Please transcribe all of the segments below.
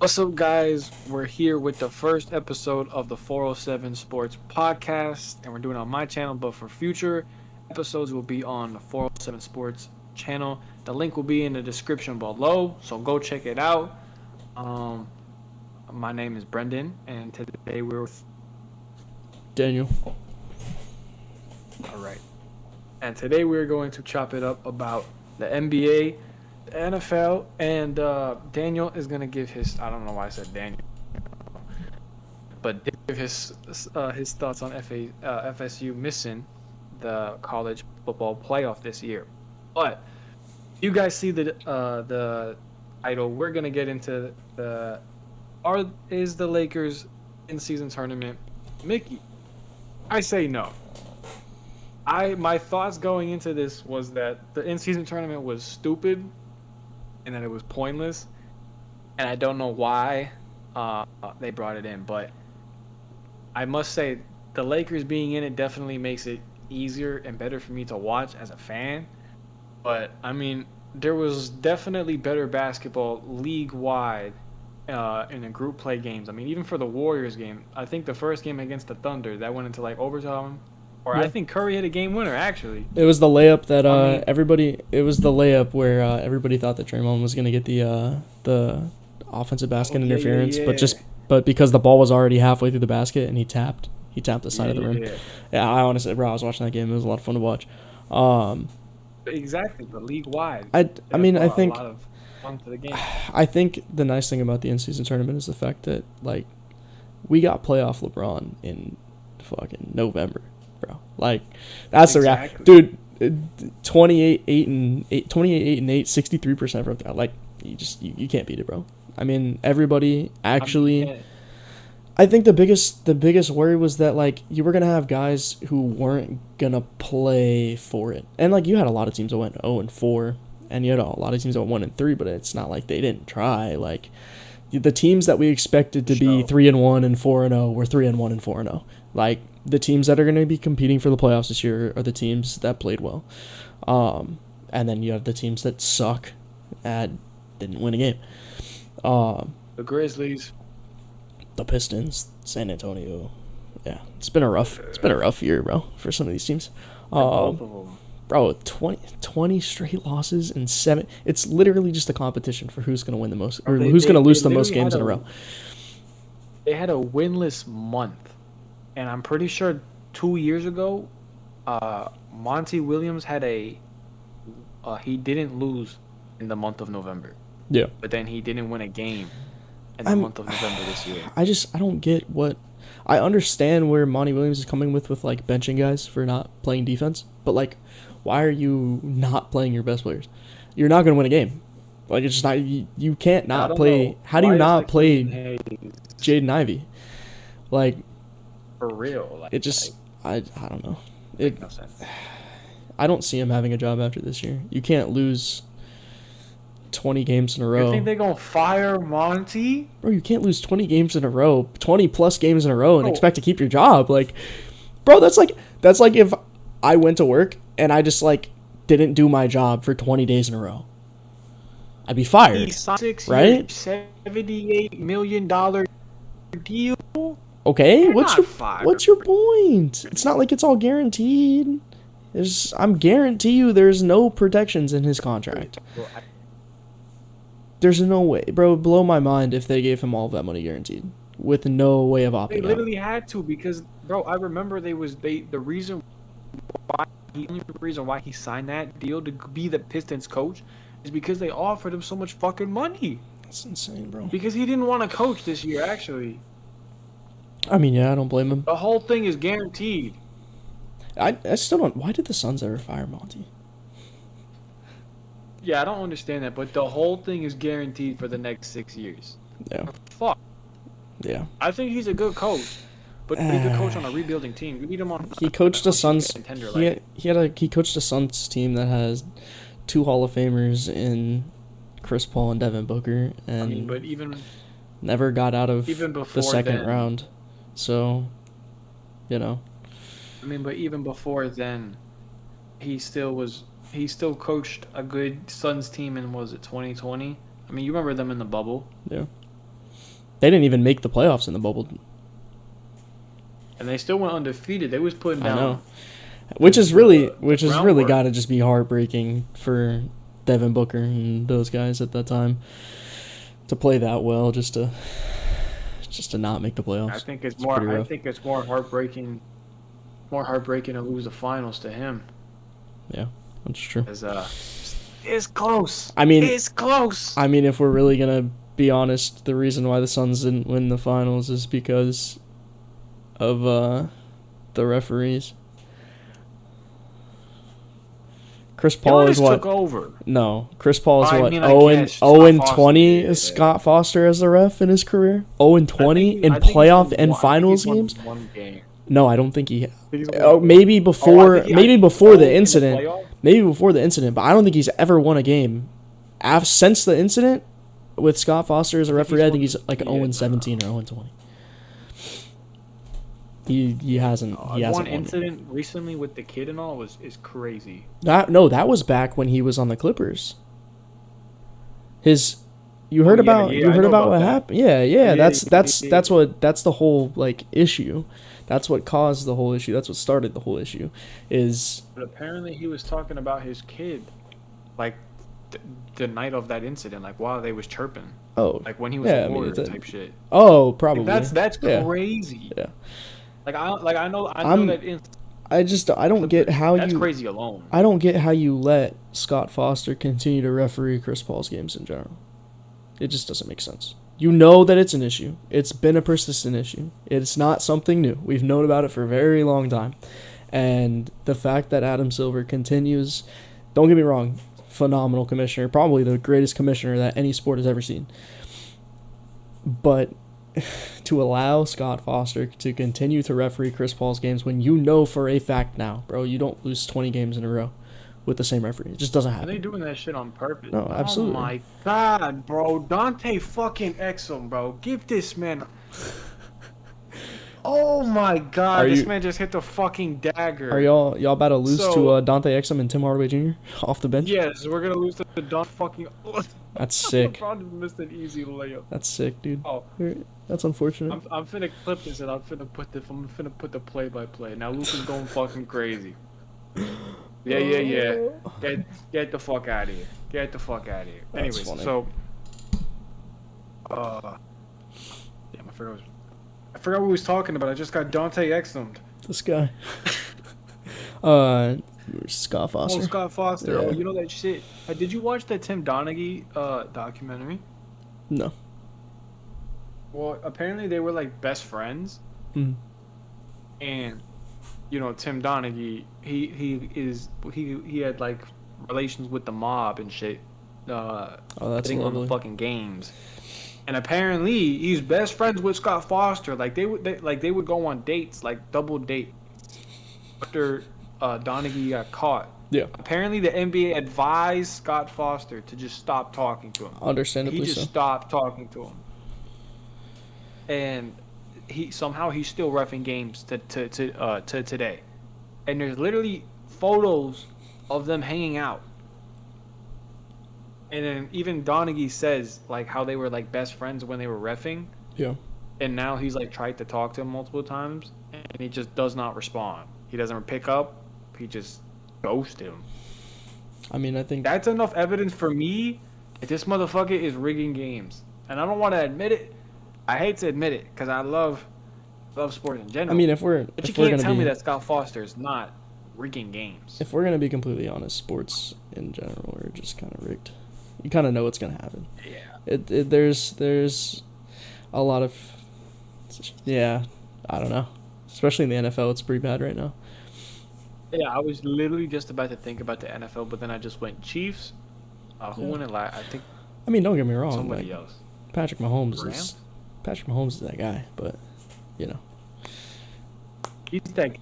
What's up, guys? We're here with the first episode of the 407 Sports podcast, and we're doing it on my channel. But for future episodes, will be on the 407 Sports channel. The link will be in the description below, so go check it out. Um, my name is Brendan, and today we're with Daniel. all right, and today we're going to chop it up about the NBA, the NFL, and Daniel is gonna give his. I don't know why I said Daniel. But give his thoughts on FSU missing the college football playoff this year. But you guys see the title. We're gonna get into is the Lakers in season tournament? Mickey, I say no. My thoughts going into this was that the in season tournament was stupid and that it was pointless, and I don't know why they brought it in, but I must say, the Lakers being in it definitely makes it easier and better for me to watch as a fan. But, I mean, there was definitely better basketball league-wide in the group play games. I mean, even for the Warriors game, I think the first game against the Thunder, that went into, like, overtime. Or Yeah. I think Curry hit a game winner, actually. It was the layup that I mean- everybody. It was the layup where everybody thought that Draymond was gonna get the offensive basket interference, but because the ball was already halfway through the basket and he tapped the side of the rim. Yeah, I honestly, bro, I was watching that game. It was a lot of fun to watch. Exactly, but league-wide. I mean, I brought think a lot of fun to the game. I think the nice thing about the in-season tournament is the fact that like we got playoff LeBron in fucking November, bro. Like that's Exactly. the dude. 28 and 8, 63% from that. Like you can't beat it, bro. I mean, everybody actually. Yeah. I think the biggest worry was that like you were gonna have guys who weren't gonna play for it, and like you had a lot of teams that went 0-4, and you had a lot of teams that went 1-3, but it's not like they didn't try. Like the teams that we expected to be 3-1 and 4-0 were 3-1 and 4-0. Like the teams that are gonna be competing for the playoffs this year are the teams that played well, and then you have the teams that suck and didn't win a game. The Grizzlies. The Pistons, San Antonio. Yeah, it's been a rough year, bro, for some of these teams. Both of them. Bro, 20 straight losses and 7. It's literally just a competition for who's going to win the most, or who's going to lose the most literally games in a row. They had a winless month, and I'm pretty sure 2 years ago, Monty Williams had he didn't lose in the month of November, Yeah. but then he didn't win a game in the month of November this year. I don't get what. I understand where Monty Williams is coming with like benching guys for not playing defense, but like, why are you not playing your best players? You're not going to win a game. Like it's just not. You can't not play. Know. How do you not play Hayes Jaden Ivey? Like for real? Like, it just. I don't know. makes no sense. I don't see him having a job after this year. You can't lose 20 games in a You row. think they're gonna fire Monty? Bro, you can't lose 20 games in a row, 20 plus games in a row and Oh. expect to keep your job. Like, bro, that's like if I went to work and I just like didn't do my job for 20 days in a row. I'd be fired. He signed 6 right? years, $78 million deal. Okay, You're what's not your fired. what's your point? It's not like it's all guaranteed. I'm guarantee you there's no protections in his contract. There's no way, bro. It would blow my mind if they gave him all of that money guaranteed with no way of They opting out. literally had to because, bro, I remember the reason the only reason why he signed that deal to be the Pistons coach is because they offered him so much fucking money. That's insane, bro. Because he didn't want to coach this year, actually. I mean, yeah, I don't blame him. The whole thing is guaranteed. I still don't. Why did the Suns ever fire Monty? Yeah, I don't understand that, but the whole thing is guaranteed for the next 6 years. Yeah, Fuck. yeah. I think he's a good coach, but he could coach on a rebuilding team. You need him on. He coached the Suns. Contender, He coached a Suns team that has 2 Hall of Famers in Chris Paul and Devin Booker, and I mean, but even never got out of even before the second then, round. So, you know. I mean, but even before then, he still coached a good Suns team in, was it 2020? I mean, you remember them in the bubble. Yeah. They didn't even make the playoffs in the bubble. And they still went undefeated. They was putting I down. know. Which is really groundwork. got to just be heartbreaking for Devin Booker and those guys at that time to play that well, just to not make the playoffs. I think it's pretty rough. more heartbreaking. More heartbreaking to lose the finals to him. Yeah, that's true. It's close. I mean, it's close. I mean, if we're really gonna be honest, the reason why the Suns didn't win the finals is because of the referees. Chris Paul is what? Took over. No, Chris Paul is what? I 0-20 guess is Scott Foster as the ref in his career. 0-20 in I think playoff he and won- I think finals he won games. One game. No, I don't think he. He's won- Oh, maybe before, I think maybe in before the the incident. playoff? Maybe before the incident, but I don't think he's ever won a game. Since the incident with Scott Foster as a referee, I think he's like 0-17 or 0-20. He hasn't. He hasn't One won. incident recently with the kid and all is crazy. That was back when he was on the Clippers. You heard about what that. happened? Yeah. Yeah, That's the whole like issue. That's what caused the whole issue. That's what started the whole issue. Is But apparently he was talking about his kid, like the night of that incident, like while they was chirping, like when he was a Warrior type shit. Oh, probably. Like, that's Yeah. crazy. Yeah. I know that. I don't get how that's you. crazy alone. I don't get how you let Scott Foster continue to referee Chris Paul's games in general. It just doesn't make sense. You know that it's an issue. It's been a persistent issue. It's not something new. We've known about it for a very long time. And the fact that Adam Silver continues, don't get me wrong, phenomenal commissioner, probably the greatest commissioner that any sport has ever seen. But to allow Scott Foster to continue to referee Chris Paul's games when you know for a fact now, bro, you don't lose 20 games in a row with the same referee. It just doesn't happen. Are they doing that shit on purpose? No, absolutely. Oh my god, bro. Dante fucking Exum, bro. Give this man. Oh my god, this man just hit the fucking dagger. Are y'all about to lose to Dante Exum and Tim Hardaway Jr. off the bench? Yes, we're gonna lose to Dante fucking. That's sick. LeBron just missed an easy layup. That's sick, dude. Oh, that's unfortunate. I'm finna clip this and I'm finna put the play-by-play. Now Luka's going fucking crazy. Yeah. Get the fuck out of here. Get the fuck out of here. That's Anyways, funny. so damn, I forgot what we was talking about. I just got Dante Exum. This guy. Scott Foster. Oh, Scott Foster. Yeah. Oh, you know that shit. Did you watch that Tim Donaghy documentary? No. Well, apparently they were like best friends. Mm. And you know, Tim Donaghy, he had like relations with the mob and shit. That's sitting on the fucking games. And apparently he's best friends with Scott Foster. Like they would go on dates, like double dates. After Donaghy got caught. Yeah. Apparently the NBA advised Scott Foster to just stop talking to him. Understandably He just so. stopped talking to him. And he's still reffing games to today. And there's literally photos of them hanging out. And then even Donaghy says like how they were like best friends when they were reffing. Yeah. And now he's like tried to talk to him multiple times and he just does not respond. He doesn't pick up. He just ghosted him. I mean, I think That's enough evidence for me that this motherfucker is rigging games. And I don't want to admit it. I hate to admit it because I love sports in general. I mean, if we're but you if we're can't gonna tell be me that Scott Foster is not rigging games. if we're gonna be completely honest, sports in general are just kind of rigged. You kind of know what's gonna happen. Yeah. There's a lot of I don't know. Especially in the NFL, it's pretty bad right now. Yeah, I was literally just about to think about the NFL, but then I just went Chiefs. Who won it last? I think I mean, don't get me wrong. somebody like, else. Patrick Mahomes Rams? is that guy, but you know. He's that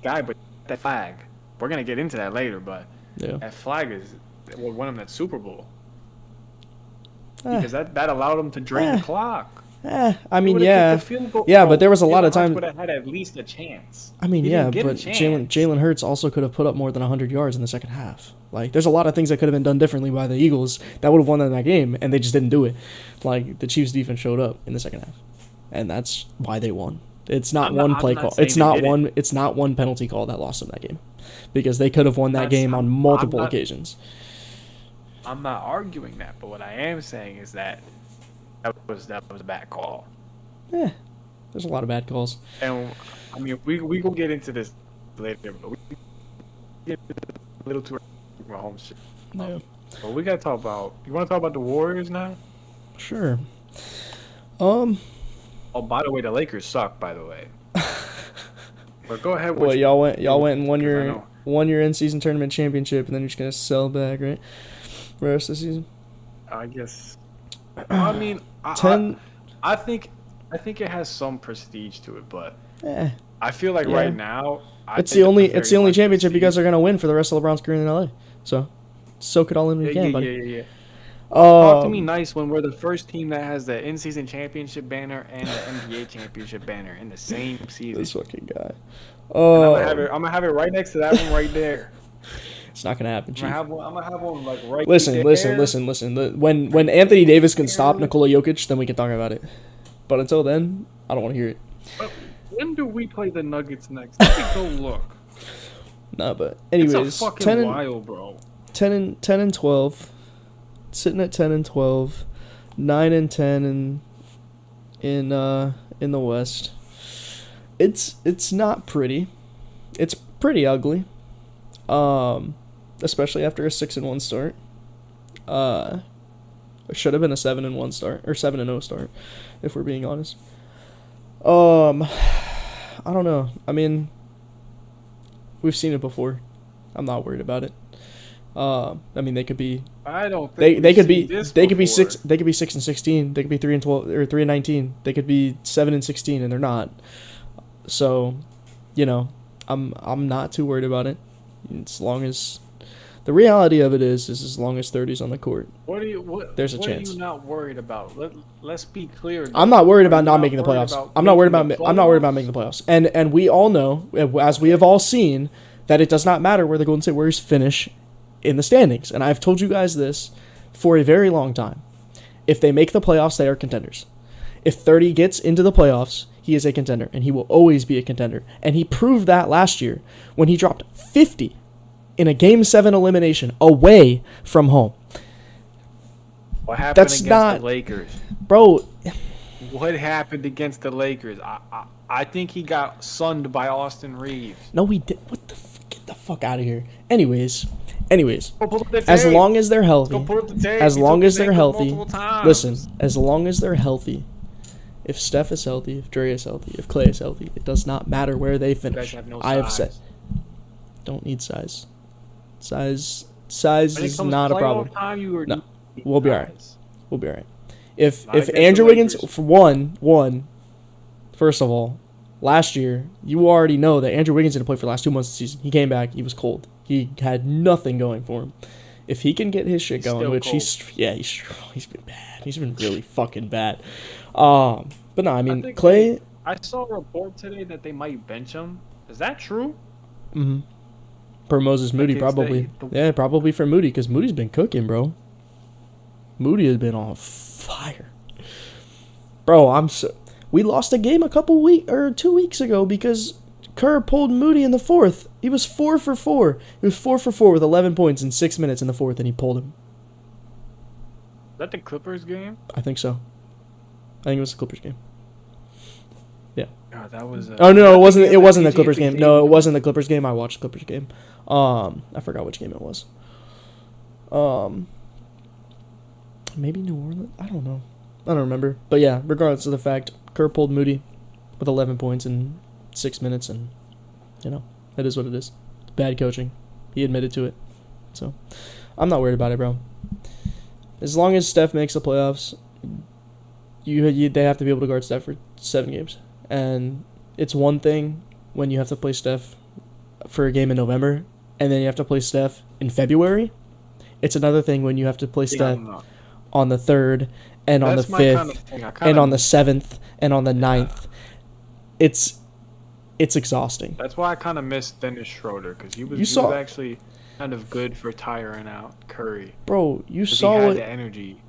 guy, but that flag. We're gonna get into that later, but Yeah. that flag is what won him that Super Bowl Eh, because that allowed him to drain the clock. I mean, would've yeah, kicked the field goal. yeah, but there was a lot of Jalen Hurts time. would have had at least a chance. I mean, He yeah, didn't get a but chance. Jalen Hurts also could have put up more than 100 yards in the second half. Like, there's a lot of things that could have been done differently by the Eagles that would have won them that game, and they just didn't do it. Like, the Chiefs' defense showed up in the second half, and that's why they won. It's not one play call. It's not one. It's not one penalty call that lost them that game, because they could have won that game on multiple occasions. I'm not arguing that, but what I am saying is that was a bad call. Yeah, there's a lot of bad calls. And I mean, we will get into this later, but we get a little too Mahomes shit. Yeah. But we gotta talk about. You want to talk about the Warriors now? Sure. Oh, by the way, the Lakers suck. By the way. But go ahead. Well, y'all went and won your in-season tournament championship, and then you're just gonna sell back, right? For the rest of the season. I guess. I mean, I think it has some prestige to it, but I feel like right now it's the only championship you guys are gonna win for the rest of LeBron's career in LA. So soak it all in when you can, buddy. Yeah. Talk to me nice when we're the first team that has the in-season championship banner and the NBA championship banner in the same season. This fucking guy. Oh, I'm gonna have it right next to that one right there. It's not gonna happen, Chief. I'm gonna have one like right. Listen. When Anthony Davis can stop Nikola Jokic, then we can talk about it. But until then, I don't want to hear it. But when do we play the Nuggets next? Let me go look. Nah, but anyways, it's a fucking wild, bro. 10 and 12, sitting at 10 and 12, 9 and 10 in the West. It's not pretty. It's pretty ugly. Especially after a 6-1 start. It should have been a 7-1 start or 7-0 start, if we're being honest. I don't know. I mean, we've seen it before. I'm not worried about it. I mean, they could be. I don't think they could be 6 and 16. They could be 3 and 12 or 3 and 19. They could be 7 and 16, and they're not. So, I'm not too worried about it. As long as the reality of it is as long as 30's on the court, there's a chance. What are you not worried about? Let's be clear. I'm not worried about not making the playoffs. I'm not worried about making the playoffs. And we all know, as we have all seen, that it does not matter where the Golden State Warriors finish in the standings. And I've told you guys this for a very long time. If they make the playoffs, they are contenders. If 30 gets into the playoffs, he is a contender, and he will always be a contender. And he proved that last year when he dropped 50 in a Game 7 elimination away from home. What happened against the Lakers? Bro. What happened against the Lakers? I think he got sunned by Austin Reeves. No, he did. What the fuck? Get the fuck out of here. Anyways, as long as they're healthy, listen, as long as they're healthy, if Steph is healthy, if Dre is healthy, if Clay is healthy, it does not matter where they finish. I have said, don't need size. Size is not a problem. No, we'll be all right. We'll be all right. If Andrew Wiggins, for one, first of all, last year, you already know that Andrew Wiggins didn't play for the last 2 months of the season. He came back. He was cold. He had nothing going for him. If he can get his shit going, which he's been bad. He's been really fucking bad. But no, I mean, Clay. I saw a report today that they might bench him. Is that true? Mm-hmm. For Moses Moody, probably. Yeah, probably for Moody, because Moody's been cooking, bro. Moody has been on fire. Bro, we lost a game 2 weeks ago because Kerr pulled Moody in the fourth. He was 4 for 4. He was 4 for 4 with 11 points in 6 minutes in the fourth, and he pulled him. Is that the Clippers game? I think so. I think it was the Clippers game. Yeah. God, that was. Oh no, it wasn't. It wasn't the Clippers game. No, it wasn't the Clippers game. I watched the Clippers game. I forgot which game it was. Maybe New Orleans. I don't know. I don't remember. But yeah, regardless of the fact, Kerr pulled Moody with 11 points in 6 minutes, and it is what it is. Bad coaching. He admitted to it. So I'm not worried about it, bro. As long as Steph makes the playoffs, they have to be able to guard Steph for 7 games. And it's one thing when you have to play Steph for a game in November, and then you have to play Steph in February. It's another thing when you have to play Steph on the 3rd, and on the That's my kind 5th, of thing. and on the 7th, and on the 9th. It's exhausting. That's why I kind of missed Dennis Schroeder, because he was actually kind of good for tiring out Curry. Bro, you 'Cause saw he had what the energy.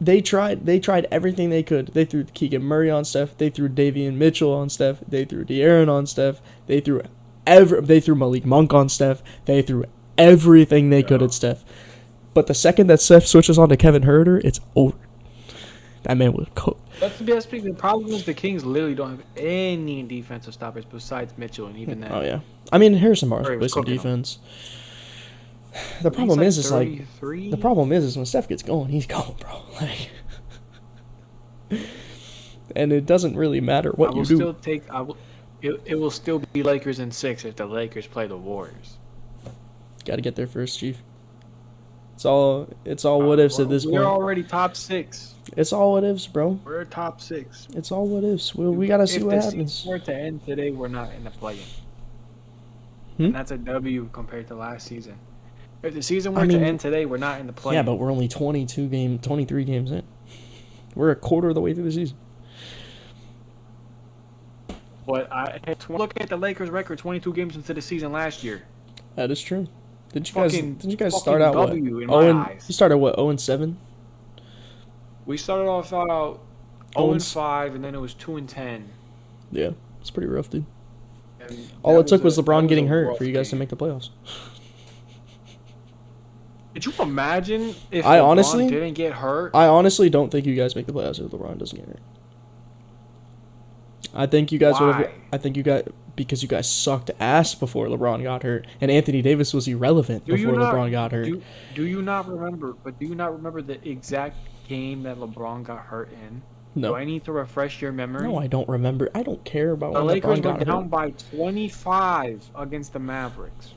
they tried everything they could. They threw Keegan Murray on Steph. They threw Davion Mitchell on Steph. They threw De'Aaron on Steph. They threw Malik Monk on Steph. They threw everything they could at Steph. But the second that Steph switches on to Kevin Huerter, it's over. That man was cooked. That's the best thing. The problem is the Kings literally don't have any defensive stoppers besides Mitchell, and even then. Oh yeah, I mean Harrison Barnes Curry plays was some cooking him. defense. The problem He's is like 33. the problem is when Steph gets going, he's going, bro. Like, and it doesn't really matter what you do. It will still be Lakers in 6 if the Lakers play the Warriors. Got to get there first, Chief. It's all what ifs at this point. We're already top 6. It's all what ifs, bro. We're top 6. It's all what ifs. We gotta see what happens. If the season were to end today, we're not in the play-in. And that's a W compared to last season. If the season were to end today, we're not in the play-in. Yeah, but we're only 23 games in. We're a quarter of the way through the season. But look at the Lakers' record, 22 games into the season last year. That is true. Didn't you guys start out what? You started what? 0-7. We started off out 0-5, and then it was 2-10. Yeah, it's pretty rough, dude. All it took was LeBron getting hurt for you guys to make the playoffs. Could you imagine if LeBron didn't get hurt? I honestly don't think you guys make the playoffs if LeBron doesn't get hurt. I think you guys would have. I think you got because you guys sucked ass before LeBron got hurt, and Anthony Davis was irrelevant before LeBron got hurt. Do you not remember? But do you not remember the exact game that LeBron got hurt in? No. Do I need to refresh your memory? No, I don't remember. I don't care about the when Lakers LeBron got were down hurt. by 25 against the Mavericks,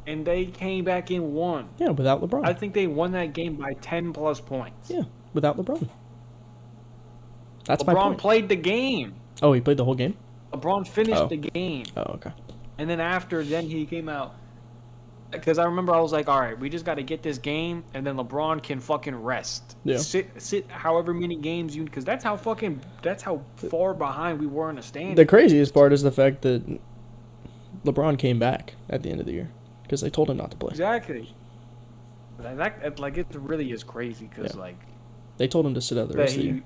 and they came back and won. Yeah, without LeBron. I think they won that game by 10+ points. Yeah, without LeBron. That's my point. LeBron played the game. Oh, he played the whole game? LeBron finished the game. Oh, okay. And then he came out. Because I remember I was like, all right, we just got to get this game, and then LeBron can fucking rest. Yeah. Sit however many games you... Because that's how far behind we were in the standings. The craziest part is the fact that LeBron came back at the end of the year. Because they told him not to play. Exactly. It really is crazy, because, they told him to sit out the rest of the year.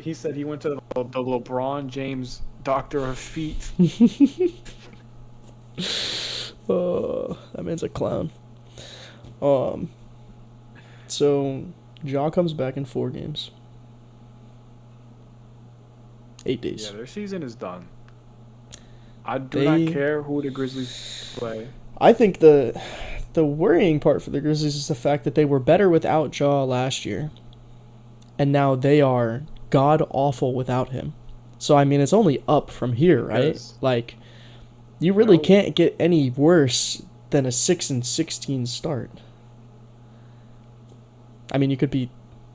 He said he went to the LeBron James Doctor of Feet. Oh, that man's a clown. So Ja comes back in 4 games. 8 days. Yeah, their season is done. I do not care who the Grizzlies play. I think the worrying part for the Grizzlies is the fact that they were better without Ja last year. And now they are god-awful without him. So, I mean, it's only up from here, right? Like, you really can't get any worse than a 6-16 start. I mean, you could be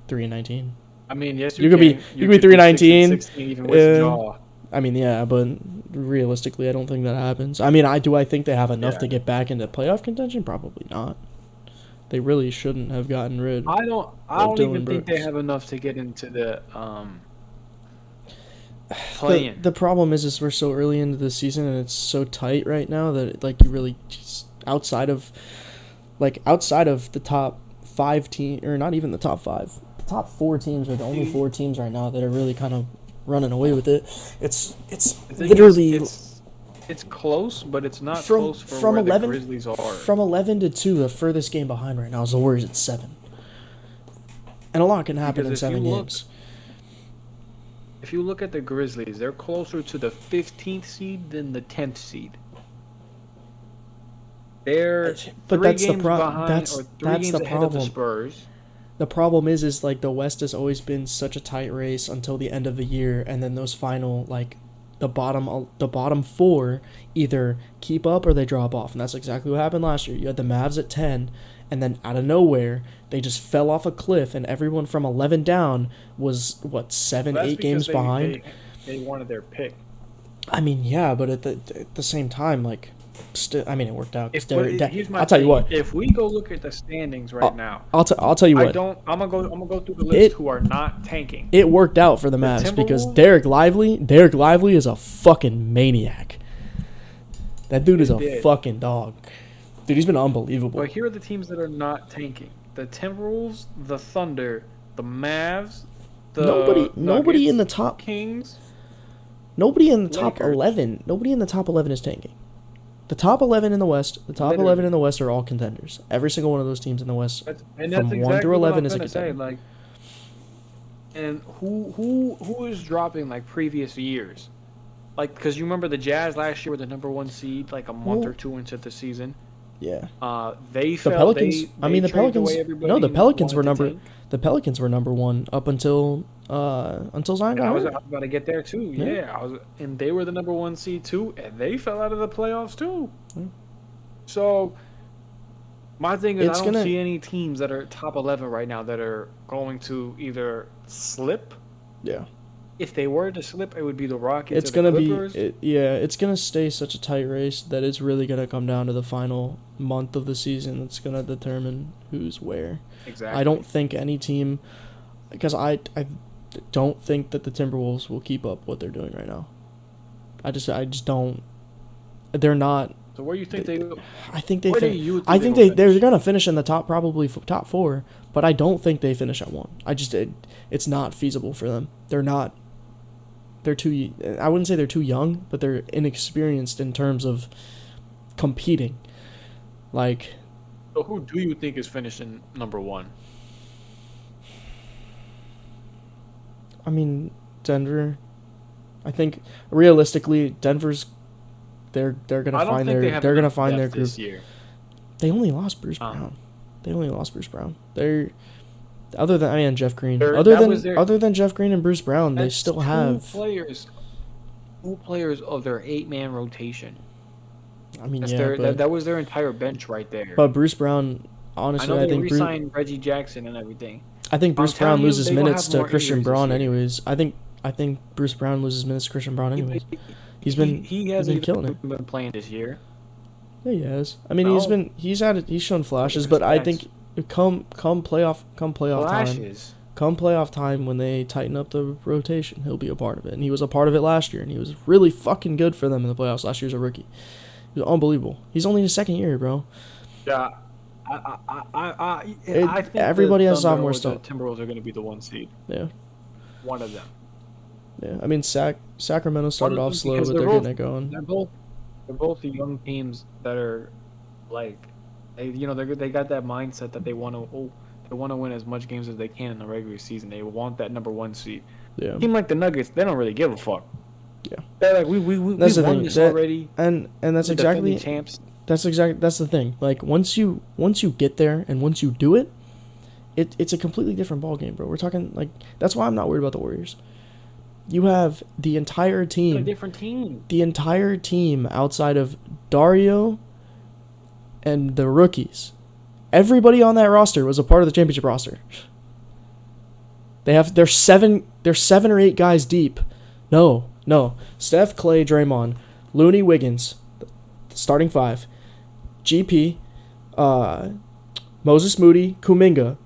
3-19. I mean, yes, you could be 3-19. Even with Ja. I mean, yeah, but realistically, I don't think that happens. I mean, I think they have enough to get back into playoff contention? Probably not. They really shouldn't have gotten rid. I don't even think they have enough to get into the play-in. The problem is we're so early into the season and it's so tight right now that you really just outside of the top 5 teams, or not even the top 5, the top 4 teams are the only 4 teams right now that are really kind of running away with it. It's literally. It's close, but it's not close for where the Grizzlies are. From 11-2, the furthest game behind right now is the Warriors at 7. And a lot can happen in 7 games. If you look at the Grizzlies, they're closer to the 15th seed than the 10th seed. They're that's the problem. Of the Spurs. The problem is the West has always been such a tight race until the end of the year, and then those final the bottom 4 either keep up or they drop off, and that's exactly what happened last year. You had the Mavs at 10, and then out of nowhere they just fell off a cliff, and everyone from 11 down was 7-8 games behind. They wanted their pick. I mean, yeah, but at the same time, Still, I mean, it worked out. 'Cause Here's my I'll tell you thing. what. If we go look at the standings right now, I'll tell you what. I'm gonna go through the list who are not tanking. It worked out for the Mavs because Timberwolves? Derek Lively is a fucking maniac. That dude is a did. fucking dog. Dude, he's been unbelievable. But here are the teams that are not tanking: the Timberwolves, the Thunder, the Mavs, the Nobody Nuggets, in the top. Kings. Nobody in the top Lakers. 11. Nobody in the top 11 is tanking. The top 11 in the West. The top 11 in the West are all contenders. Every single one of those teams in the West, That's from exactly 1 through what 11, I'm is a gonna say. contender. Like, and who is dropping like previous years? Like, because you remember the Jazz last year were the #1 seed, like a month or two into the season. Yeah. They The fell. Pelicans. They the traded Pelicans. away everybody No, the and Pelicans were wanted to number. tank. The Pelicans were #1 up until Zion And I got was hurt. about to get there too. Yeah, and they were the #1 seed too, and they fell out of the playoffs too. Hmm. So my thing is, It's I don't gonna- see any teams that are top 11 right now that are going to either slip. Yeah. If they were to slip, it would be the Rockets. It's or the gonna be. Clippers. It's gonna stay such a tight race that it's really gonna come down to the final month of the season. That's gonna determine who's where. Exactly. I don't think any team, because I don't think that the Timberwolves will keep up what they're doing right now. I just don't. They're not. So where do you think they? I think they. Where do you think I think they will they're finish? gonna finish in the top, probably top 4, but I don't think they finish at 1. It's not feasible for them. They're not. They're too. I wouldn't say they're too young, but they're inexperienced in terms of competing. Like. So who do you think is finishing #1? I mean, Denver. I think realistically, Denver's. They're gonna I don't find think their. they have They're gonna enough find their depth group. this year. They only lost Bruce Brown. They're. Other than Jeff Green. Other than Jeff Green and Bruce Brown, they That's still two have. players of their 8-man rotation. I mean, That's yeah, that was their entire bench right there. but Bruce Brown. I Honestly, know I they think Bruce. re-signed Reggie Jackson and everything. I think Bruce I'm telling Brown you, loses they will minutes have to more Christian injuries this Braun year. anyways. I think Bruce Brown loses minutes to Christian Braun anyways. He's been killing it. Been playing this year. Yeah, he has. I mean, No. he's shown flashes, but I think come playoff time, Flashes. come playoff time when they tighten up the rotation, he'll be a part of it. And he was a part of it last year, and he was really fucking good for them in the playoffs last year as a rookie. He was unbelievable. He's only in his second year, bro. Yeah. I think everybody the has Thunder sophomore or stuff. The Timberwolves are going to be the 1 seed. Yeah. One of them. Yeah, I mean, Sacramento started off slow, Because but they're both- getting it going. They're both the young teams that are like, they got that mindset that they want to win as much games as they can in the regular season. They want that #1 seed. Yeah. A team like the Nuggets, they don't really give a fuck. Yeah. They're like, we That's the won thing. this already. And that's We're defending exactly champs. that's the thing. Like once you get there and once you do it, it's a completely different ball game, bro. We're talking like that's why I'm not worried about the Warriors. You have the entire A team. different team. The entire team outside of Dario and the rookies. Everybody on that roster was a part of the championship roster. They're 7 or 8 guys deep. No. Steph, Clay, Draymond, Looney, Wiggins, starting 5. GP, Moses Moody, Kuminga.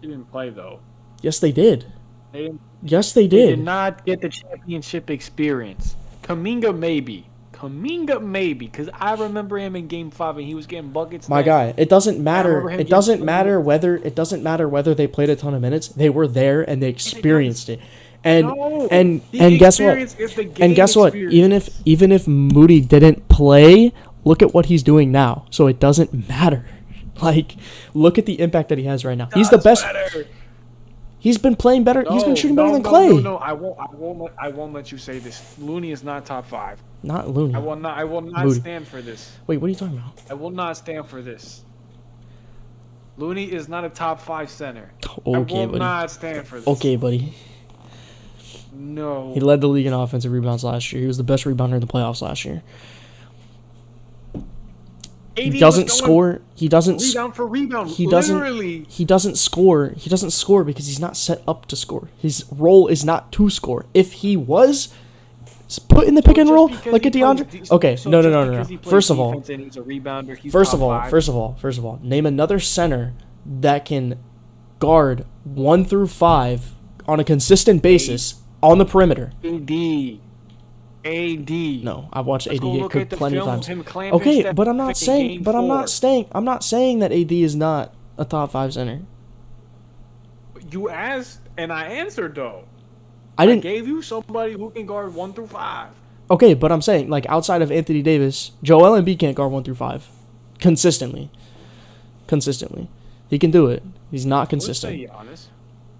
They didn't play though. Yes, they did. They didn't. Yes, they They did. did not get the championship experience. Kuminga maybe, because I remember him in Game 5 and he was getting buckets. My then. guy, it doesn't matter. remember him It doesn't getting- matter whether they played a ton of minutes. They were there and they experienced it. And No, and the and guess what? experience is the And game guess what? experience. Even if Moody didn't play, look at what he's doing now. So it doesn't matter. Like, look at the impact that he has right now. He's the best. Better. He's been playing better. He's been shooting better than Clay. No, I won't let you say this. Looney is not top 5. Not Looney. I will not Moody. stand for this. Wait, what are you talking about? I will not stand for this. Looney is not a top 5 center. Okay, I will buddy. not stand for this. Okay, buddy. No. He led the league in offensive rebounds last year. He was the best rebounder in the playoffs last year. He AD doesn't was going score. He doesn't. rebound for rebound. He doesn't. Literally. He doesn't score. He doesn't score because he's not set up to score. His role is not to score. If he was, Put in the pick and just roll because like he a DeAndre. plays- Okay, so no. just because he plays First of all, defense and he's a rebounder, he's First top of all, name another center that can guard 1 through 5 on a consistent basis on the perimeter. AD. No, I've watched Let's AD go get look cooked at the plenty of film times. of him clamping Okay, Steph but I'm Curry not in saying, game but I'm four. not saying, I'm not saying that AD is not a top 5 center. You asked, and I answered though. I I didn't. gave you somebody who can guard 1 through 5. Okay, but I'm saying like outside of Anthony Davis, Joel Embiid can't guard 1 through 5 consistently. He can do it. He's not consistent. Let's say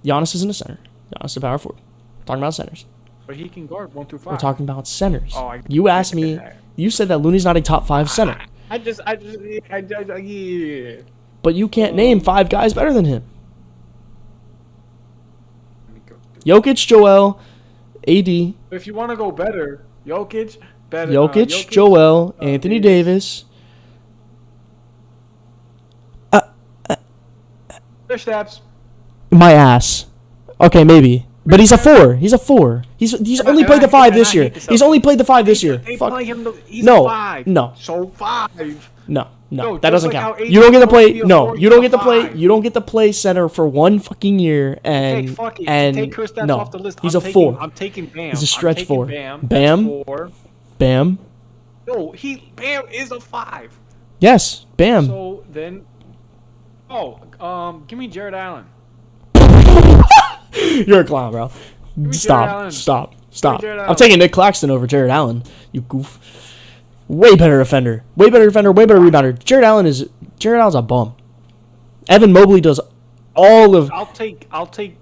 Giannis, Giannis isn't a center. Giannis is a power forward. Talking about centers. but he can guard 1 through 5. We're talking about centers. Oh, You asked me. You said that Looney's not a top 5 center, Yeah. but you can't name 5 guys better than him. Let me go through. Jokic, Joel, AD, If you want to go better, Jokic, better. Jokic, Joel, Anthony Davis. Their steps. My ass. Okay, maybe. But he's a 4. He's a 4. He's only played the 5 this year. He's only played the 5 this year. They Fuck. play him. He's No, a 5. no. So 5. No, No, that just doesn't like count. how You don't get to AD play. will be a No, four, you don't he's get a to play. five. You don't get to play center for 1 fucking year. And Okay, fuck it. and Take Kristaps no, off the list. he's I'm a taking, 4. I'm taking Bam. He's a stretch I'm taking 4. Bam. Bam. That's 4. Bam. No, Bam is a 5. Yes, Bam. So then, give me Jared Allen. You're a clown, bro. Jared Stop. Allen. Stop. Jared I'm Allen. taking Nick Claxton over Jared Allen. You goof. Way better defender. Way better rebounder. Jared Allen's a bum. Evan Mobley does all of. I'll take.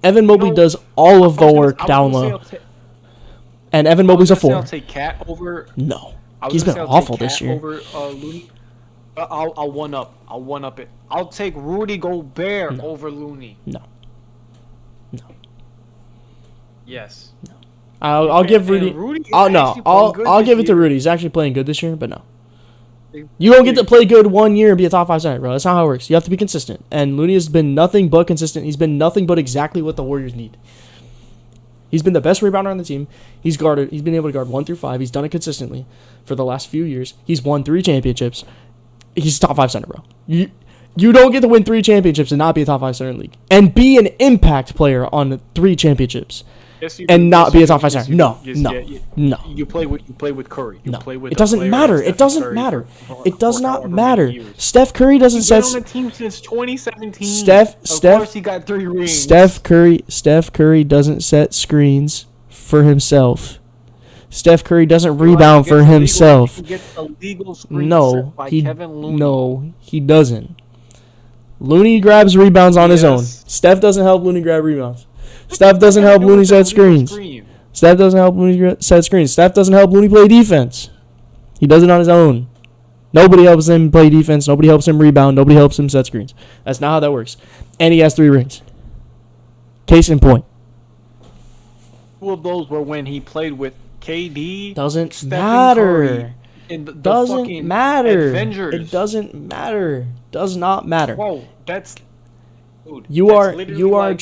Evan Mobley does all of the work down low. And Evan Mobley's a 4. I'll take Cat over. No, I was he's gonna been say I'll take awful this Cat year. Over Looney. I'll one up it. I'll take Rudy Gobert over Looney. No. Yes. I'll give Rudy. Rudy is Oh no, actually playing good I'll this give it to year. Rudy. He's actually playing good this year, but no. You don't get to play good 1 year and be a top 5 center, bro. That's not how it works. You have to be consistent. And Looney has been nothing but consistent. He's been nothing but exactly what the Warriors need. He's been the best rebounder on the team. He's been able to guard 1 through 5. He's done it consistently for the last few years. He's won 3 championships. He's top 5 center, bro. You don't get to win 3 championships and not be a top 5 center in the league. And be an impact player on 3 championships. Yes, you And do. not Yes, be a you top do. 5 Yes, center. you No, do. Yes, no, yeah, no. You play with Curry. You No, play with it a doesn't player matter. like It doesn't Steph Curry matter. for It does however not many matter. years. Steph Curry doesn't He's been set. on the team since 2017. Steph- Of course, he got 3 rings. Steph Curry doesn't set screens for himself. Steph Curry doesn't rebound for himself. He gets a legal screen No, set by Kevin Looney. no, he doesn't. Looney grabs rebounds on his own. Yes. Steph doesn't help Looney grab rebounds. Steph doesn't help Looney set screens. Steph doesn't help Looney set screens. Steph doesn't help Looney play defense. He does it on his own. Nobody helps him play defense. Nobody helps him rebound. Nobody helps him set screens. That's not how that works. And he has 3 rings. Case in point. 2 of those were when he played with KD. Doesn't Stephen matter. Curry, and the Doesn't fucking matter. Avengers. It doesn't matter. Does not matter. Whoa, that's. Dude, You that's are literally you are like-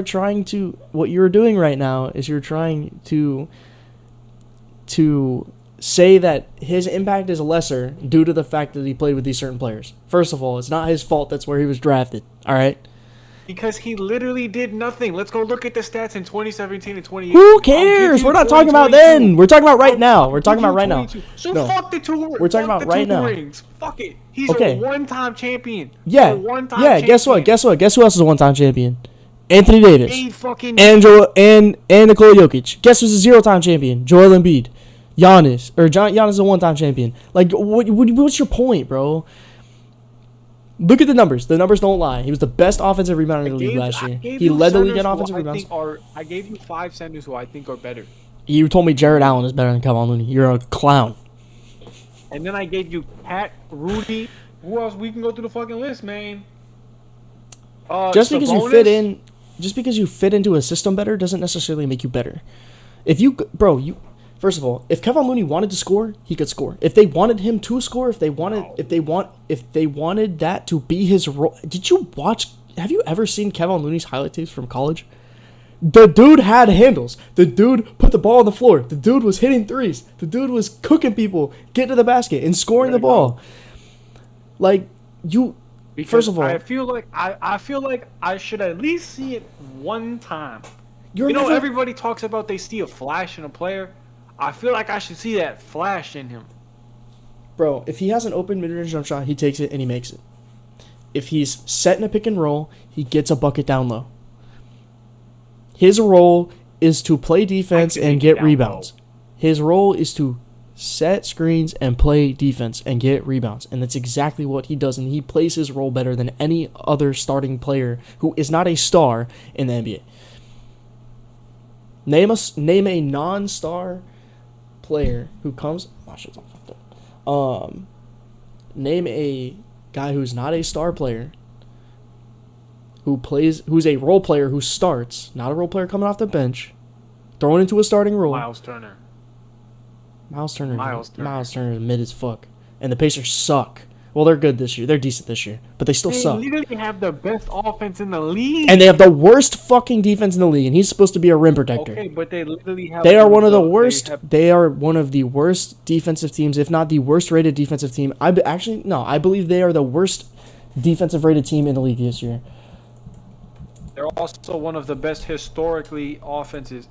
trying to what you're doing right now is you're trying to say that his impact is lesser due to the fact that he played with these certain players. First of all, it's not his fault that's where he was drafted. All right? Because he literally did nothing. Let's go look at the stats in 2017 and 2018. Who cares? We're not talking about then. We're talking about right now. We're talking about right now. So No. fuck the 2 We're talking about right now. rings. Fuck it. He's Okay. a one-time champion. Yeah. A one-time Yeah, guess what? champion. Guess what? Guess who else is a one-time champion? Anthony Davis. He fucking And Nikola Jokic. Guess who's a 0-time champion? Joel Embiid. Giannis. Giannis is a one-time champion. Like, what's your point, bro? Look at the numbers. The numbers don't lie. He was the best offensive rebounder in the league last year. He led the league in offensive rebounds. I gave you 5 centers who I think are better. You told me Jared Allen is better than Kevin Looney. You're a clown. And then I gave you Pat, Rudy. Who else? We can go through the fucking list, man. Just because you Sabonis? fit in, just because you fit into a system better doesn't necessarily make you better. First of all, if Kevin Looney wanted to score, he could score. If they wanted him to score, if they wanted that to be his role. Have you ever seen Kevin Looney's highlight tapes from college? The dude had handles. The dude put the ball on the floor. The dude was hitting threes. The dude was cooking people, getting to the basket, and scoring the ball. Like, you... Because first of all... I feel like I should at least see it one time. Never... everybody talks about they see a flash in a player. I feel like I should see that flash in him. Bro, if he has an open mid-range jump shot, he takes it and he makes it. If he's set in a pick and roll, he gets a bucket down low. His role is to play defense and get rebounds. His role is to set screens and play defense and get rebounds. And that's exactly what he does. And he plays his role better than any other starting player who is not a star in the NBA. Name a non-star player who comes... Oh, shit's all fucked up. Name a guy who's not a star player, who's a role player who starts, not a role player coming off the bench, thrown into a starting role. Miles Turner is mid as fuck. And the Pacers suck. Well, they're good this year. They're decent this year. But they still suck. They literally have the best offense in the league. And they have the worst fucking defense in the league. And he's supposed to be a rim protector. Okay, but they literally have... They are one of the worst... They are one of the worst defensive teams, if not the worst rated defensive team. I believe they are the worst defensive rated team in the league this year. They're also one of the best historically offenses.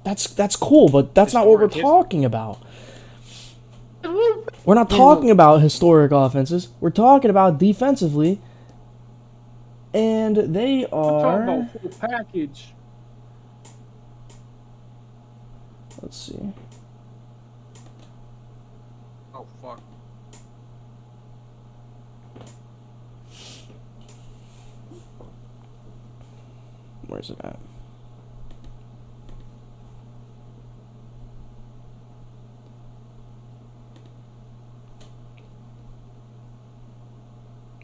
That's cool, but that's not what we're talking about. We're not talking about historic offenses. We're talking about defensively. And they are... I'm talking about full package. Let's see. Oh, fuck. Where's it at?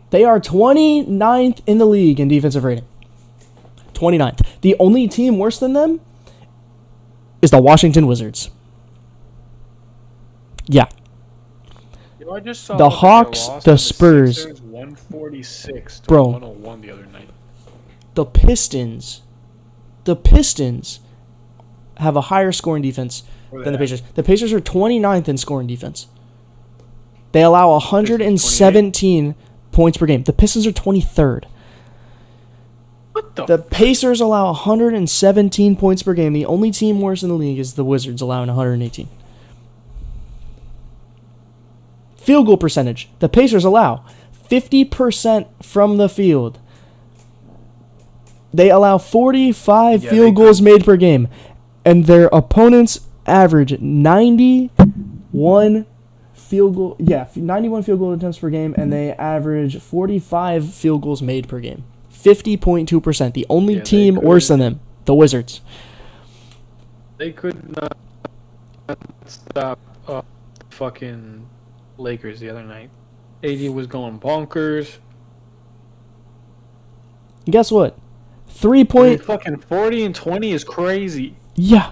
They are 29th in the league in defensive rating. 29th. The only team worse than them is the Washington Wizards. Yeah. I just saw the Hawks, the Spurs. Sixers, 146 to Bro, 101 the other night. The Pistons have a higher scoring defense than the Pacers. The Pacers are 29th in scoring defense. They allow 117 points per game. The Pistons are 23rd. What the Pacers allow 117 points per game. The only team worse in the league is the Wizards, allowing 118. Field goal percentage. The Pacers allow 50% from the field. They allow 45 field goals made per game. And their opponents average 91 field goal attempts per game, and they average 45 field goals made per game. 50.2%. The only team worse than them, the Wizards. They could not stop fucking Lakers the other night. AD was going bonkers. Guess what? Fucking 40 and 20 is crazy. Yeah.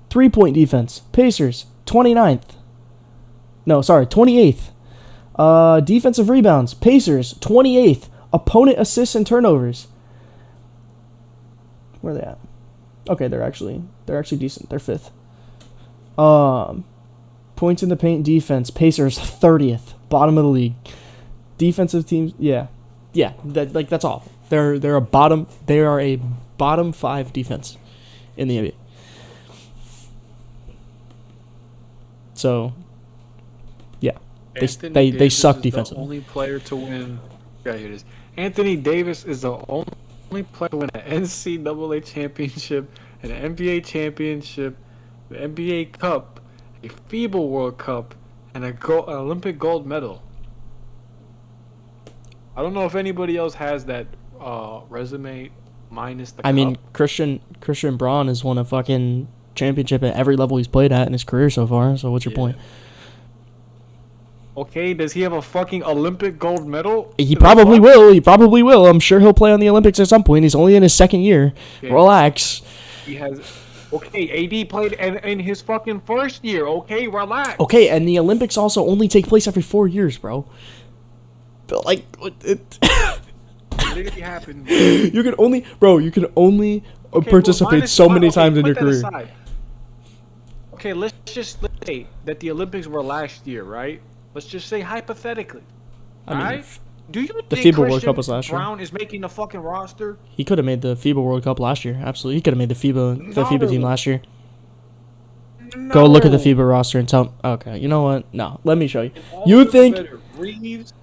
3-point defense. Pacers, 29th. No, sorry, 28th. Defensive rebounds. Pacers, 28th. Opponent assists and turnovers. Where are they at? Okay, they're actually decent. They're 5th. Points in the paint defense. Pacers, 30th. Bottom of the league. Defensive teams, yeah. That's all. They are a bottom 5 defense in the NBA. So, yeah, they suck defensively. The only player to win. Yeah, here it is. Anthony Davis is the only player to win an NCAA championship, an NBA championship, the NBA Cup, a FIBA World Cup, and an Olympic gold medal. I don't know if anybody else has that resume minus the cup. I mean, Christian Braun has won a fucking championship at every level he's played at in his career so far. So what's your point? Okay, does he have a fucking Olympic gold medal? He probably will. I'm sure he'll play on the Olympics at some point. He's only in his second year. Okay. Relax. He has... Okay, AD played in his fucking first year. Okay, relax. Okay, and the Olympics also only take place every 4 years, bro. But, like... literally happened. Bro. You can only, bro. You can only participate so many times in your career. Aside. Okay, let's say that the Olympics were last year, right? Let's just say hypothetically. I mean, right? Do you the think FIBA World Cup was last year? Brown is making the fucking roster? He could have made the FIBA World Cup last year. Absolutely, he could have made the FIBA team last year. No. Go look at the FIBA roster and tell. Okay, you know what? No, let me show you. You think? Reeves,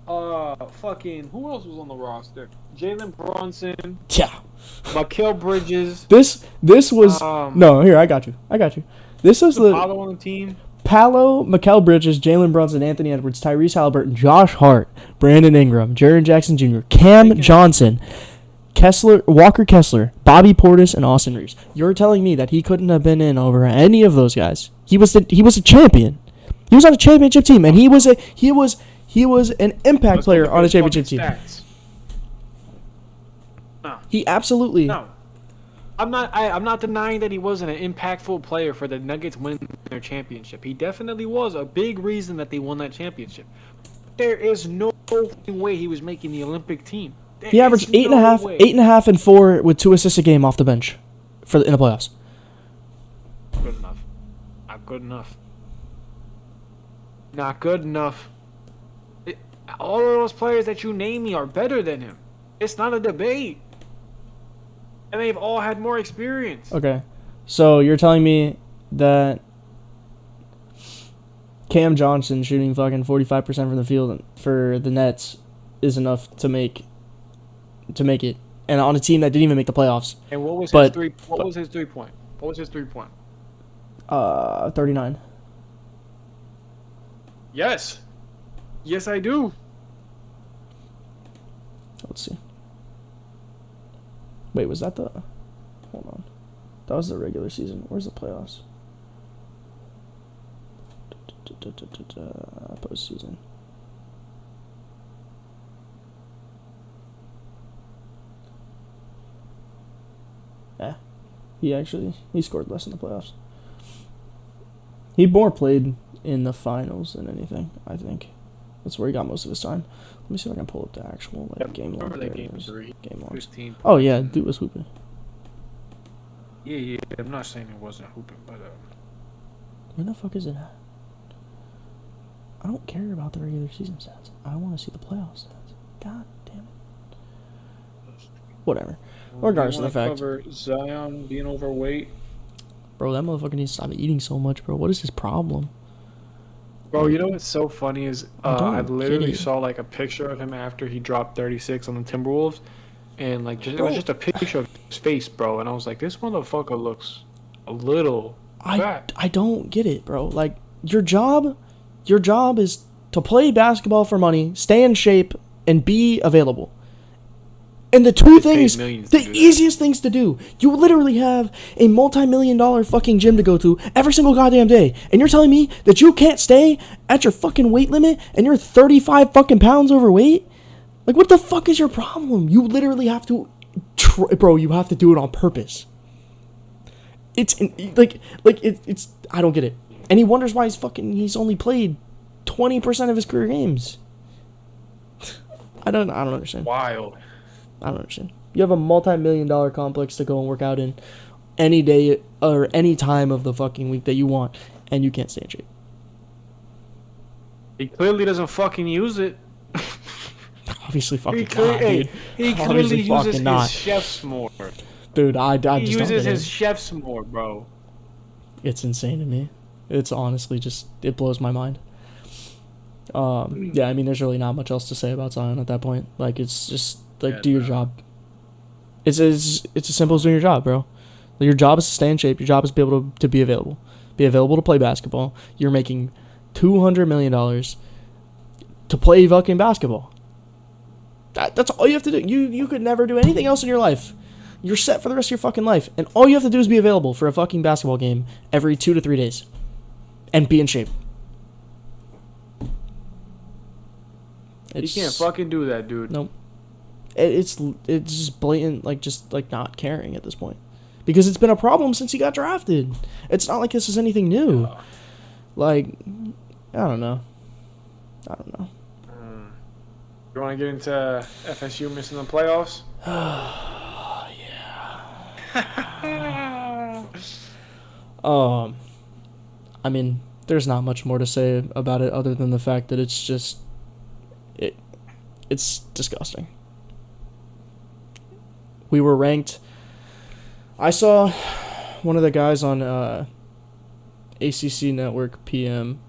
fucking who else was on the roster? Jalen Brunson. Yeah. Mikal Bridges. This was no. Here, I got you. This was the Palo on the team. Palo, Mikal Bridges, Jalen Brunson, Anthony Edwards, Tyrese Halliburton, Josh Hart, Brandon Ingram, Jaren Jackson Jr., Cam Johnson, Walker Kessler, Bobby Portis, and Austin Reeves. You're telling me that he couldn't have been in over any of those guys? He was a champion. He was on a championship team, and he was an impact player on a championship team. No. He absolutely. No. I'm not denying that he wasn't an impactful player for the Nuggets winning their championship. He definitely was a big reason that they won that championship. There is no way he was making the Olympic team. He averaged 8.5, and 4 with 2 assists a game off the bench in the playoffs. Good enough. Not good enough. Not good enough. All of those players that you name me are better than him. It's not a debate. And they've all had more experience. Okay. So you're telling me that Cam Johnson shooting fucking 45% from the field for the Nets is enough to make it, and on a team that didn't even make the playoffs. And what was his 3 point? 39. Yes. Yes, I do. Let's see. Wait, was that the... Hold on. That was the regular season. Where's the playoffs? Postseason. Yeah. He scored less in the playoffs. He more played in the finals than anything, I think. That's where he got most of his time. Let me see if I can pull up the actual game log. Game 3. Game logs. 15. Oh yeah, dude was hooping. Yeah. I'm not saying it wasn't hooping, but where the fuck is it at? I don't care about the regular season stats. I want to see the playoff stats. God damn it. Whatever. Regardless of the fact. Cover Zion being overweight. Bro, that motherfucker needs to stop eating so much, bro. What is his problem? Bro, you know what's so funny is I literally saw like a picture of him after he dropped 36 on the Timberwolves, and like it was just a picture of his face, bro. And I was like, this motherfucker looks a little fat. I don't get it, bro. Like your job is to play basketball for money, stay in shape, and be available. And the two things, the easiest things to do, you literally have a multi-million-dollar fucking gym to go to every single goddamn day. And you're telling me that you can't stay at your fucking weight limit and you're 35 fucking pounds overweight? Like, what the fuck is your problem? You literally have to, bro, you have to do it on purpose. It's, I don't get it. And he wonders why he's only played 20% of his career games. I don't understand. Wild. I don't understand. You have a multi-million-dollar complex to go and work out in any day or any time of the fucking week that you want, and you can't stay in shape. He clearly doesn't fucking use it. Obviously fucking not, dude. He clearly uses his chefs more. Dude, I just He don't uses get his it. chefs more, bro. It's insane to me. It's honestly just, it blows my mind. Yeah, I mean, there's really not much else to say about Zion at that point. Like, it's just, like, do your job. It's as simple as doing your job, bro. Like, your job is to stay in shape. Your job is to be able to be available. Be available to play basketball. You're making $200 million to play fucking basketball. That's all you have to do. You could never do anything else in your life. You're set for the rest of your fucking life. And all you have to do is be available for a fucking basketball game every 2 to 3 days. And be in shape. You can't fucking do that, dude. Nope. It's just blatant, like not caring at this point, because it's been a problem since he got drafted. It's not like this is anything new. Yeah. Like, I don't know. You want to get into FSU missing the playoffs? Yeah. I mean, there's not much more to say about it other than the fact that it's just it's disgusting. We were ranked. I saw one of the guys on ACC Network PM.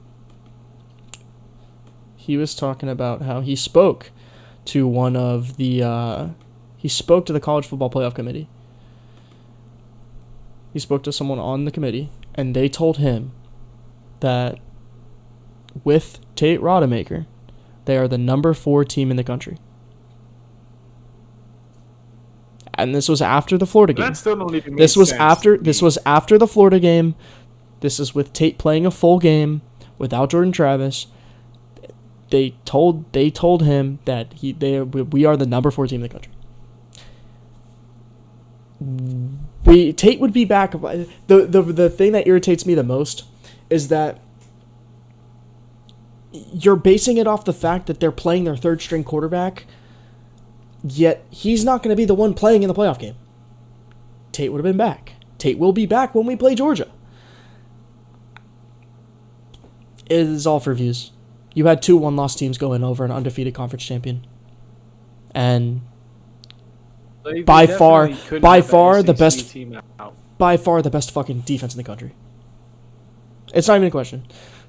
He was talking about how he spoke to one of the he spoke to the College Football Playoff Committee. He spoke to someone on the committee, and they told him that with Tate Rodemaker, they are the number 4 team in the country. And this was after the Florida game. That still don't even make This was sense after to this me. was after the Florida game. This is with Tate playing a full game without Jordan Travis. They told him that we are the number 4 team in the country. Tate would be back. The thing that irritates me the most is that you're basing it off the fact that they're playing their third string quarterback, yet he's not going to be the one playing in the playoff game. Tate would have been back. Tate will be back when we play Georgia. It is all for views. You had 2 one-loss teams going over an undefeated conference champion. And They by definitely couldn't far have an the SEC best team out. by far the best fucking defense in the country. It's not even a question.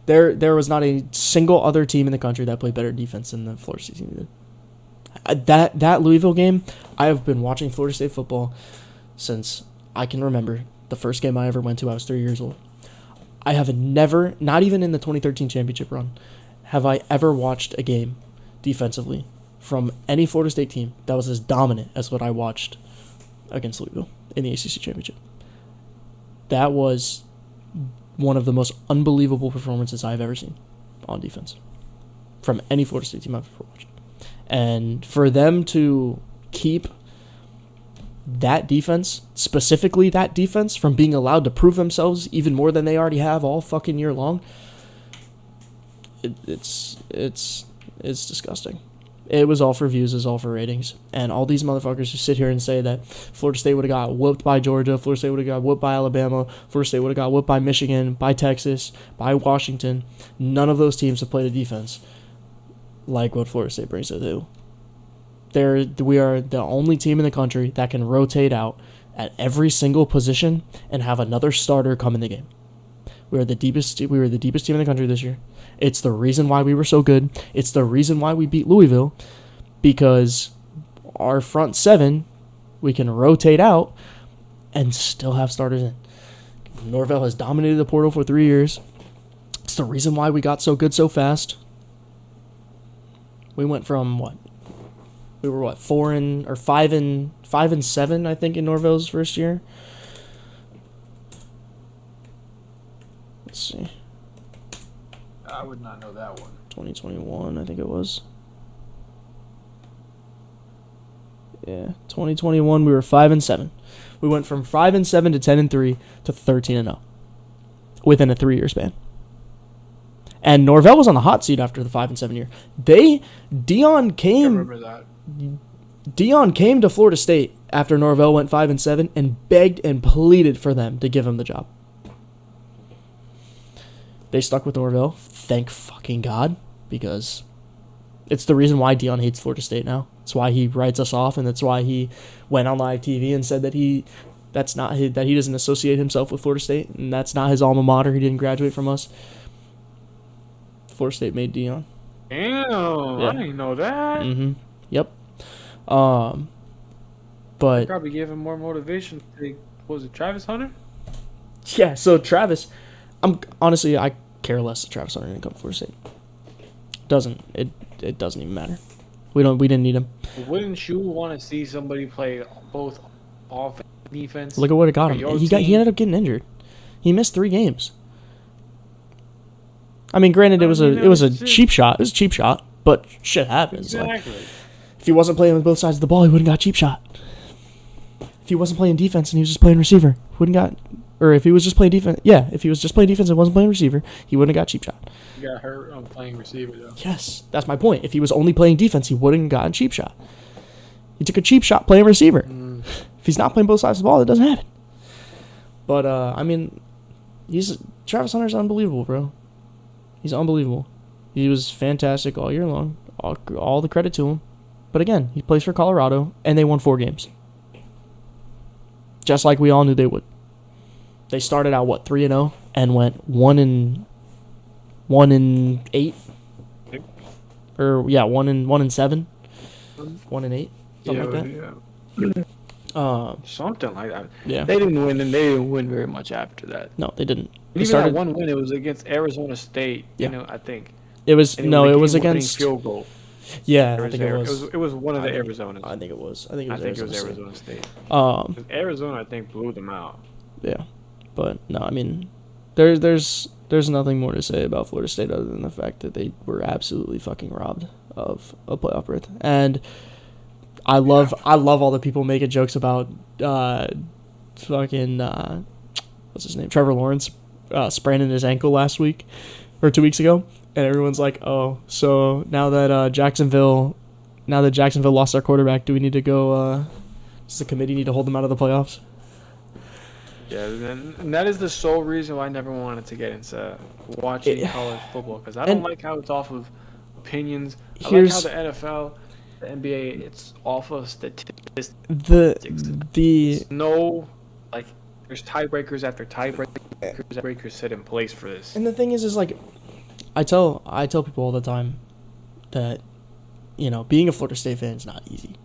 There was not a single other team in the country that played better defense than the Florida State team did. That Louisville game, I have been watching Florida State football since I can remember. The first game I ever went to, I was 3 years old. I have never, not even in the 2013 championship run, have I ever watched a game defensively from any Florida State team that was as dominant as what I watched against Louisville in the ACC championship. That was one of the most unbelievable performances I've ever seen on defense from any Florida State team I've ever watched. And for them to keep that defense, specifically that defense, from being allowed to prove themselves even more than they already have all fucking year long, it's disgusting. It was all for views, it was all for ratings. And all these motherfuckers who sit here and say that Florida State would have got whooped by Georgia, Florida State would have got whooped by Alabama, Florida State would have got whooped by Michigan, by Texas, by Washington. None of those teams have played a defense like what Florida State brings to do. We are the only team in the country that can rotate out at every single position and have another starter come in the game. We were the deepest team in the country this year. It's the reason why we were so good. It's the reason why we beat Louisville, because our front 7, we can rotate out and still have starters in. Norvell has dominated the portal for 3 years. It's the reason why we got so good so fast. We went from what? We were what, 5 and 7, I think, in Norvell's first year. Let's see. I would not know that one. 2021, I think it was. Yeah, 2021 we were 5 and 7. We went from 5 and 7 to 10 and 3 to 13 and 0 within a 3-year span. And Norvell was on the hot seat after the 5 and 7 year. Dion I came remember that. Dion came to Florida State after Norvell went 5 and 7 and begged and pleaded for them to give him the job. They stuck with Norvell, thank fucking God, because it's the reason why Dion hates Florida State now. It's why he writes us off, and that's why he went on live TV and said that he doesn't associate himself with Florida State, and that's not his alma mater. He didn't graduate from us. Florida State made Dion. Damn, Yeah. I didn't know that. Mm-hmm. Yep. But Probably gave him more motivation to take, what was it, Travis Hunter? yeah, so Travis, I care less that Travis Hunter didn't come to Florida State. It doesn't even matter. We didn't need him. Wouldn't you want to see somebody play both offense and defense? Look at what it got for him. your He team? ended up getting injured. He missed 3 games. I mean, granted, it was a cheap shot. It was a cheap shot, but shit happens. Exactly. Like, if he wasn't playing with both sides of the ball, he wouldn't got cheap shot. If he wasn't playing defense and he was just playing receiver, wouldn't got Or if he was just playing defense, if he was just playing defense and wasn't playing receiver, he wouldn't have got cheap shot. He got hurt on playing receiver, though. Yes, that's my point. If he was only playing defense, he wouldn't have gotten cheap shot. He took a cheap shot playing receiver. If he's not playing both sides of the ball, it doesn't happen. But, I mean, Travis Hunter's unbelievable, bro. He's unbelievable. He was fantastic all year long. All the credit to him. But again, he plays for Colorado, and they won 4 games. Just like we all knew they would. They started out 3-0 and went 1-8, or 1-7, 1-8, something like that. Something like that. Yeah. They didn't win, and they didn't win very much after that. No, they didn't. Even that one win, it was against Arizona State. Yeah. I think. It was and it was against field goal. Yeah, I think it was. It was one of the Arizonas. I think it was. I think it was Arizona State. Arizona, I think, blew them out. Yeah, but no, I mean, there's nothing more to say about Florida State other than the fact that they were absolutely fucking robbed of a playoff berth. And I love all the people making jokes about fucking what's his name, Trevor Lawrence spraining his ankle last week or 2 weeks ago. And everyone's like, oh, so now that Jacksonville lost their quarterback, do we need to go, does the committee need to hold them out of the playoffs? Yeah, and that is the sole reason why I never wanted to get into watching college football, because I don't like how it's off of opinions. I like how the NFL, the NBA, it's off of statistics. There's tiebreakers after tiebreakers set in place for this. And the thing is like, I tell people all the time that, being a Florida State fan is not easy.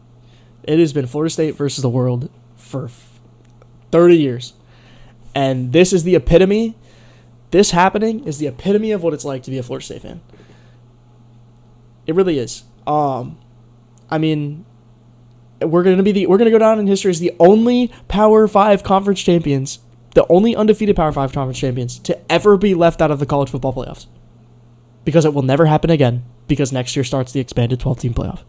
It has been Florida State versus the world for 30 years. And this is the epitome. This happening is the epitome of what it's like to be a Florida State fan. It really is. I mean, we're gonna go down in history as the only Power 5 conference champions, the only undefeated Power 5 conference champions to ever be left out of the college football playoffs. Because it will never happen again, because next year starts the expanded 12-team playoff.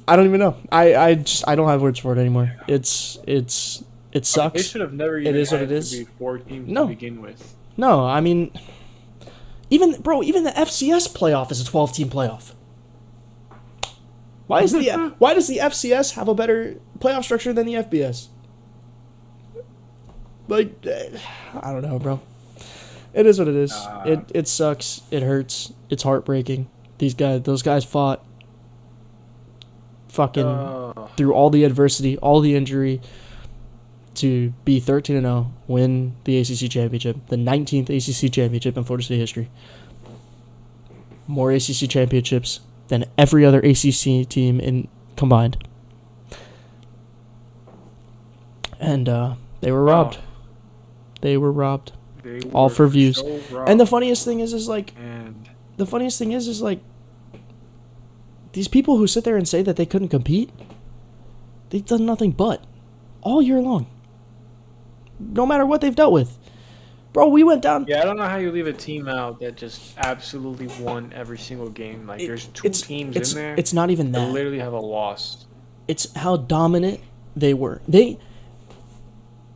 I don't even know. I don't have words for it anymore. It sucks. They should have never even had to be 4 teams to begin with. No, I mean, even the FCS playoff is a 12-team playoff. Why does the FCS have a better playoff structure than the FBS? Like, I don't know, bro. It is what it is. It sucks. It hurts. It's heartbreaking. Those guys fought fucking through all the adversity, all the injury, to be 13-0, win the ACC championship, the 19th ACC championship in Florida State history. More ACC championships than every other ACC team combined. And they were robbed. They were robbed. All for views. So and the funniest thing is these people who sit there and say that they couldn't compete, they've done nothing but all year long. No matter what they've dealt with. Bro, we went down. Yeah, I don't know how you leave a team out that just absolutely won every single game. Like, there's two teams in there. It's not even that. They literally have a loss. It's how dominant they were.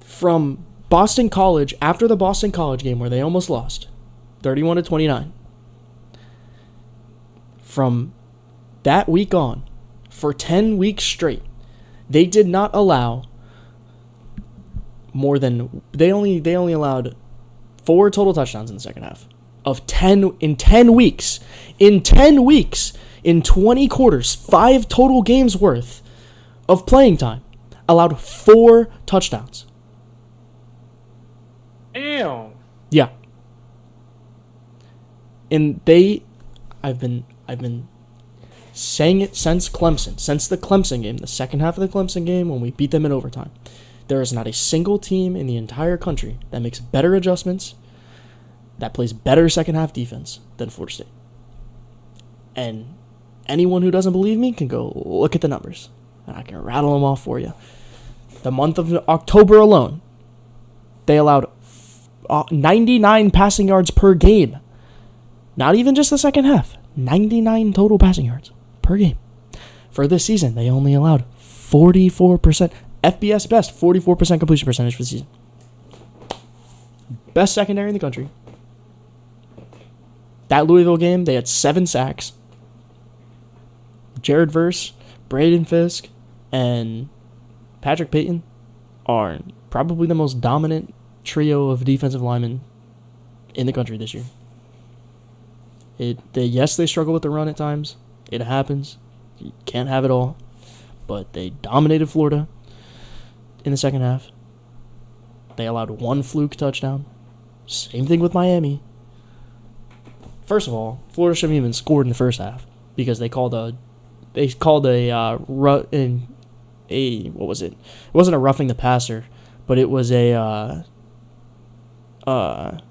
From Boston College, after the Boston College game where they almost lost, 31-29, from that week on, for 10 weeks straight, they did not allow more than, they only allowed 4 total touchdowns in the second half in 10 weeks, in 20 quarters, 5 total games worth of playing time, allowed 4 touchdowns. Damn. Yeah. And I've been saying it since the Clemson game, the second half of the Clemson game when we beat them in overtime. There is not a single team in the entire country that makes better adjustments, that plays better second half defense than Florida State. And anyone who doesn't believe me can go look at the numbers, and I can rattle them off for you. The month of October alone, they allowed 99 passing yards per game. Not even just the second half. 99 total passing yards per game. For this season, they only allowed 44%. FBS best, 44% completion percentage for the season. Best secondary in the country. That Louisville game, they had 7 sacks. Jared Verse, Braden Fisk, and Patrick Payton are probably the most dominant trio of defensive linemen in the country this year. Yes, they struggle with the run at times. It happens. You can't have it all. But they dominated Florida in the second half. They allowed 1 fluke touchdown. Same thing with Miami. First of all, Florida shouldn't even scored in the first half because they called a what was it? It wasn't a roughing the passer, but it was a what's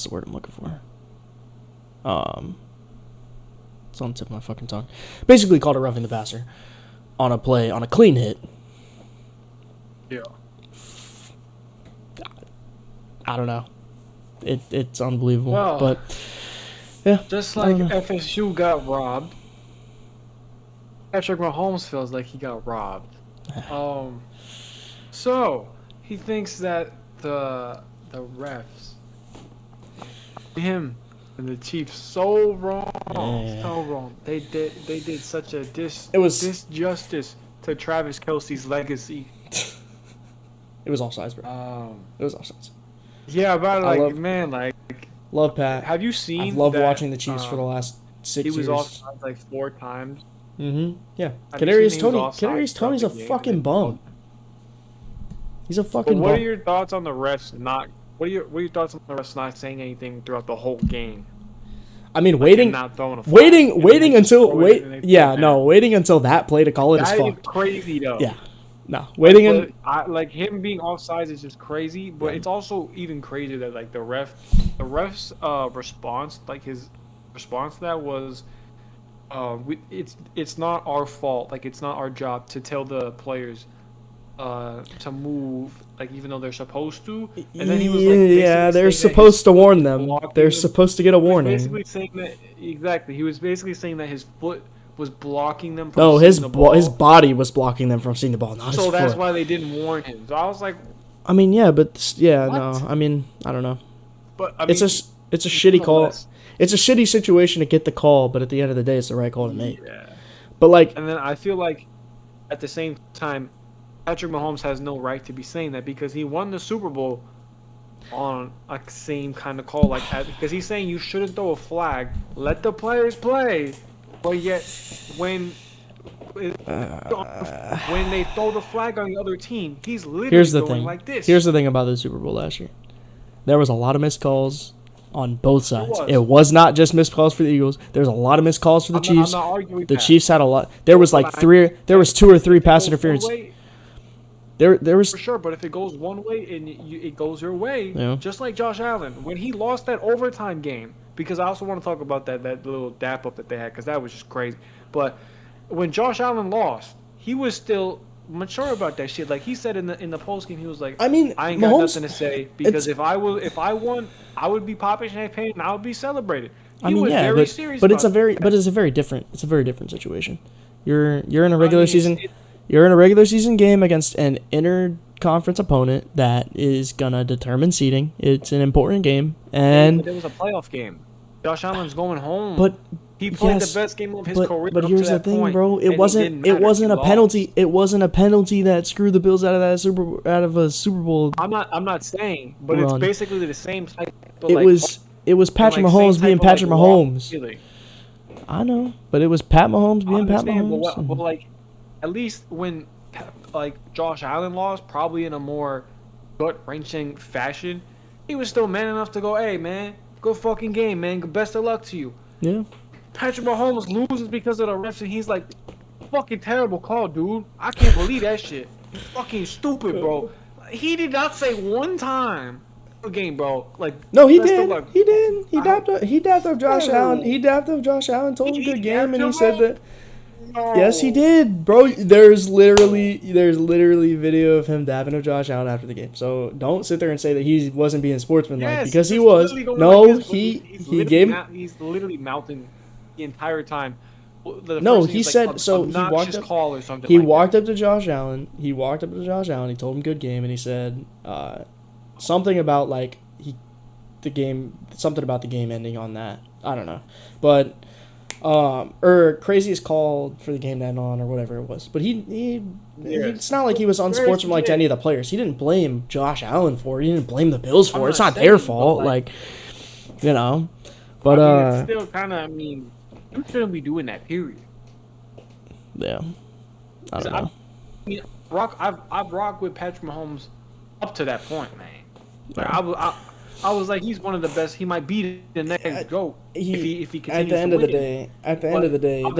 the word I'm looking for? It's on the tip of my fucking tongue. Basically called a roughing the passer on a play, on a clean hit. Yeah. I don't know. It's unbelievable. Well, but yeah. Just like FSU got robbed, Patrick Mahomes feels like he got robbed. So he thinks that the refs, him and the Chiefs, so wrong, so wrong. They did such a disjustice to Travis Kelce's legacy. It was offsides, bro. It was offsides. Yeah, but love Pat. Have you seen? I've loved watching the Chiefs for the last 6 years. He was offsides like 4 times. Mm-hmm. Yeah. Kadarius Toney's a fucking bum. He's a fucking bum. What are your thoughts on the refs not? What are your thoughts on the refs not saying anything throughout the whole game? I mean, waiting until that play to call it is fucked. That is crazy though. Yeah. No, like him being offsides is just crazy, but it's also even crazier that like the ref's response, like his response to that was, it's not our fault, like it's not our job to tell the players, to move, like even though they're supposed to. And then he was like, they're supposed to warn them. They're supposed to get a warning. Basically saying that He was basically saying that his foot was blocking them from seeing the ball. His body was blocking them from seeing the ball, not his foot. So that's why they didn't warn him. So I was like, I mean, yeah, but what? no. I mean, I don't know. But I mean, it's a shitty call. It's a shitty situation to get the call, but at the end of the day, it's the right call to make. Yeah. But like, and then I feel like at the same time, Patrick Mahomes has no right to be saying that because he won the Super Bowl on a same kind of call like that, because he's saying you shouldn't throw a flag, let the players play. But yet, when they throw the flag on the other team, he's literally going like this. Here's the thing about the Super Bowl last year. There was a lot of missed calls on both sides. It was not just missed calls for the Eagles. There was a lot of missed calls for the Chiefs. I'm not arguing the Chiefs had a lot. There was like 2 or 3 pass interference. There was for sure, but if it goes one way and it goes your way, just like Josh Allen when he lost that overtime game. Because I also want to talk about that little dap up that they had, because that was just crazy. But when Josh Allen lost, he was still mature about that shit. Like he said in the post game, he was like, I mean, I ain't got nothing to say because if I won, I would be popping champagne and I would be celebrated. He was very serious. But it's a very different situation. You're in a regular season. You're in a regular season game against an interconference opponent that is gonna determine seeding. It's an important game, and it was a playoff game. Josh Allen's going home. But he played the best game of his career. But here's the thing, bro. It wasn't a penalty. It wasn't a penalty that screwed the Bills out of a Super Bowl. I'm not saying, but it's basically the same type. It was Patrick Mahomes being Patrick Mahomes. I know, but it was Pat Mahomes being Pat Mahomes. But like, at least when like Josh Allen lost, probably in a more gut-wrenching fashion, he was still man enough to go, "Hey, man, good fucking game, man. Best of luck to you." Yeah. Patrick Mahomes loses because of the refs, and he's like, "Fucking terrible call, dude. I can't believe that shit. You're fucking stupid, bro." He did not say one time a game, bro. Like, no, he did. He did. He dapped up Josh Allen. He dapped up Josh Allen. Told him good game, and he said that. No. Yes, he did, bro. There's literally video of him dapping up Josh Allen after the game. So don't sit there and say that he wasn't being sportsmanlike, because he was. No, he gave. He's literally mouthing the entire time. The No, first thing he is, like, said so. He walked obnoxious up. call or something. He like walked that. up to Josh Allen. He walked up to Josh Allen. He told him good game, and he said something about like something about the game ending on that. I don't know, but or craziest call for the game to end on or whatever it was. But it's not like he was unsportsmanlike to any of the players. He didn't blame Josh Allen for it. He didn't blame the Bills for it. It's not their fault. Like, you know, but it's still kind of. I mean, you shouldn't be doing that. Period. Yeah, I don't know. I mean, I've rocked with Patrick Mahomes up to that point, man. Like, I was like, he's one of the best. He might be the next GOAT if he continues at the end to of the win. day, it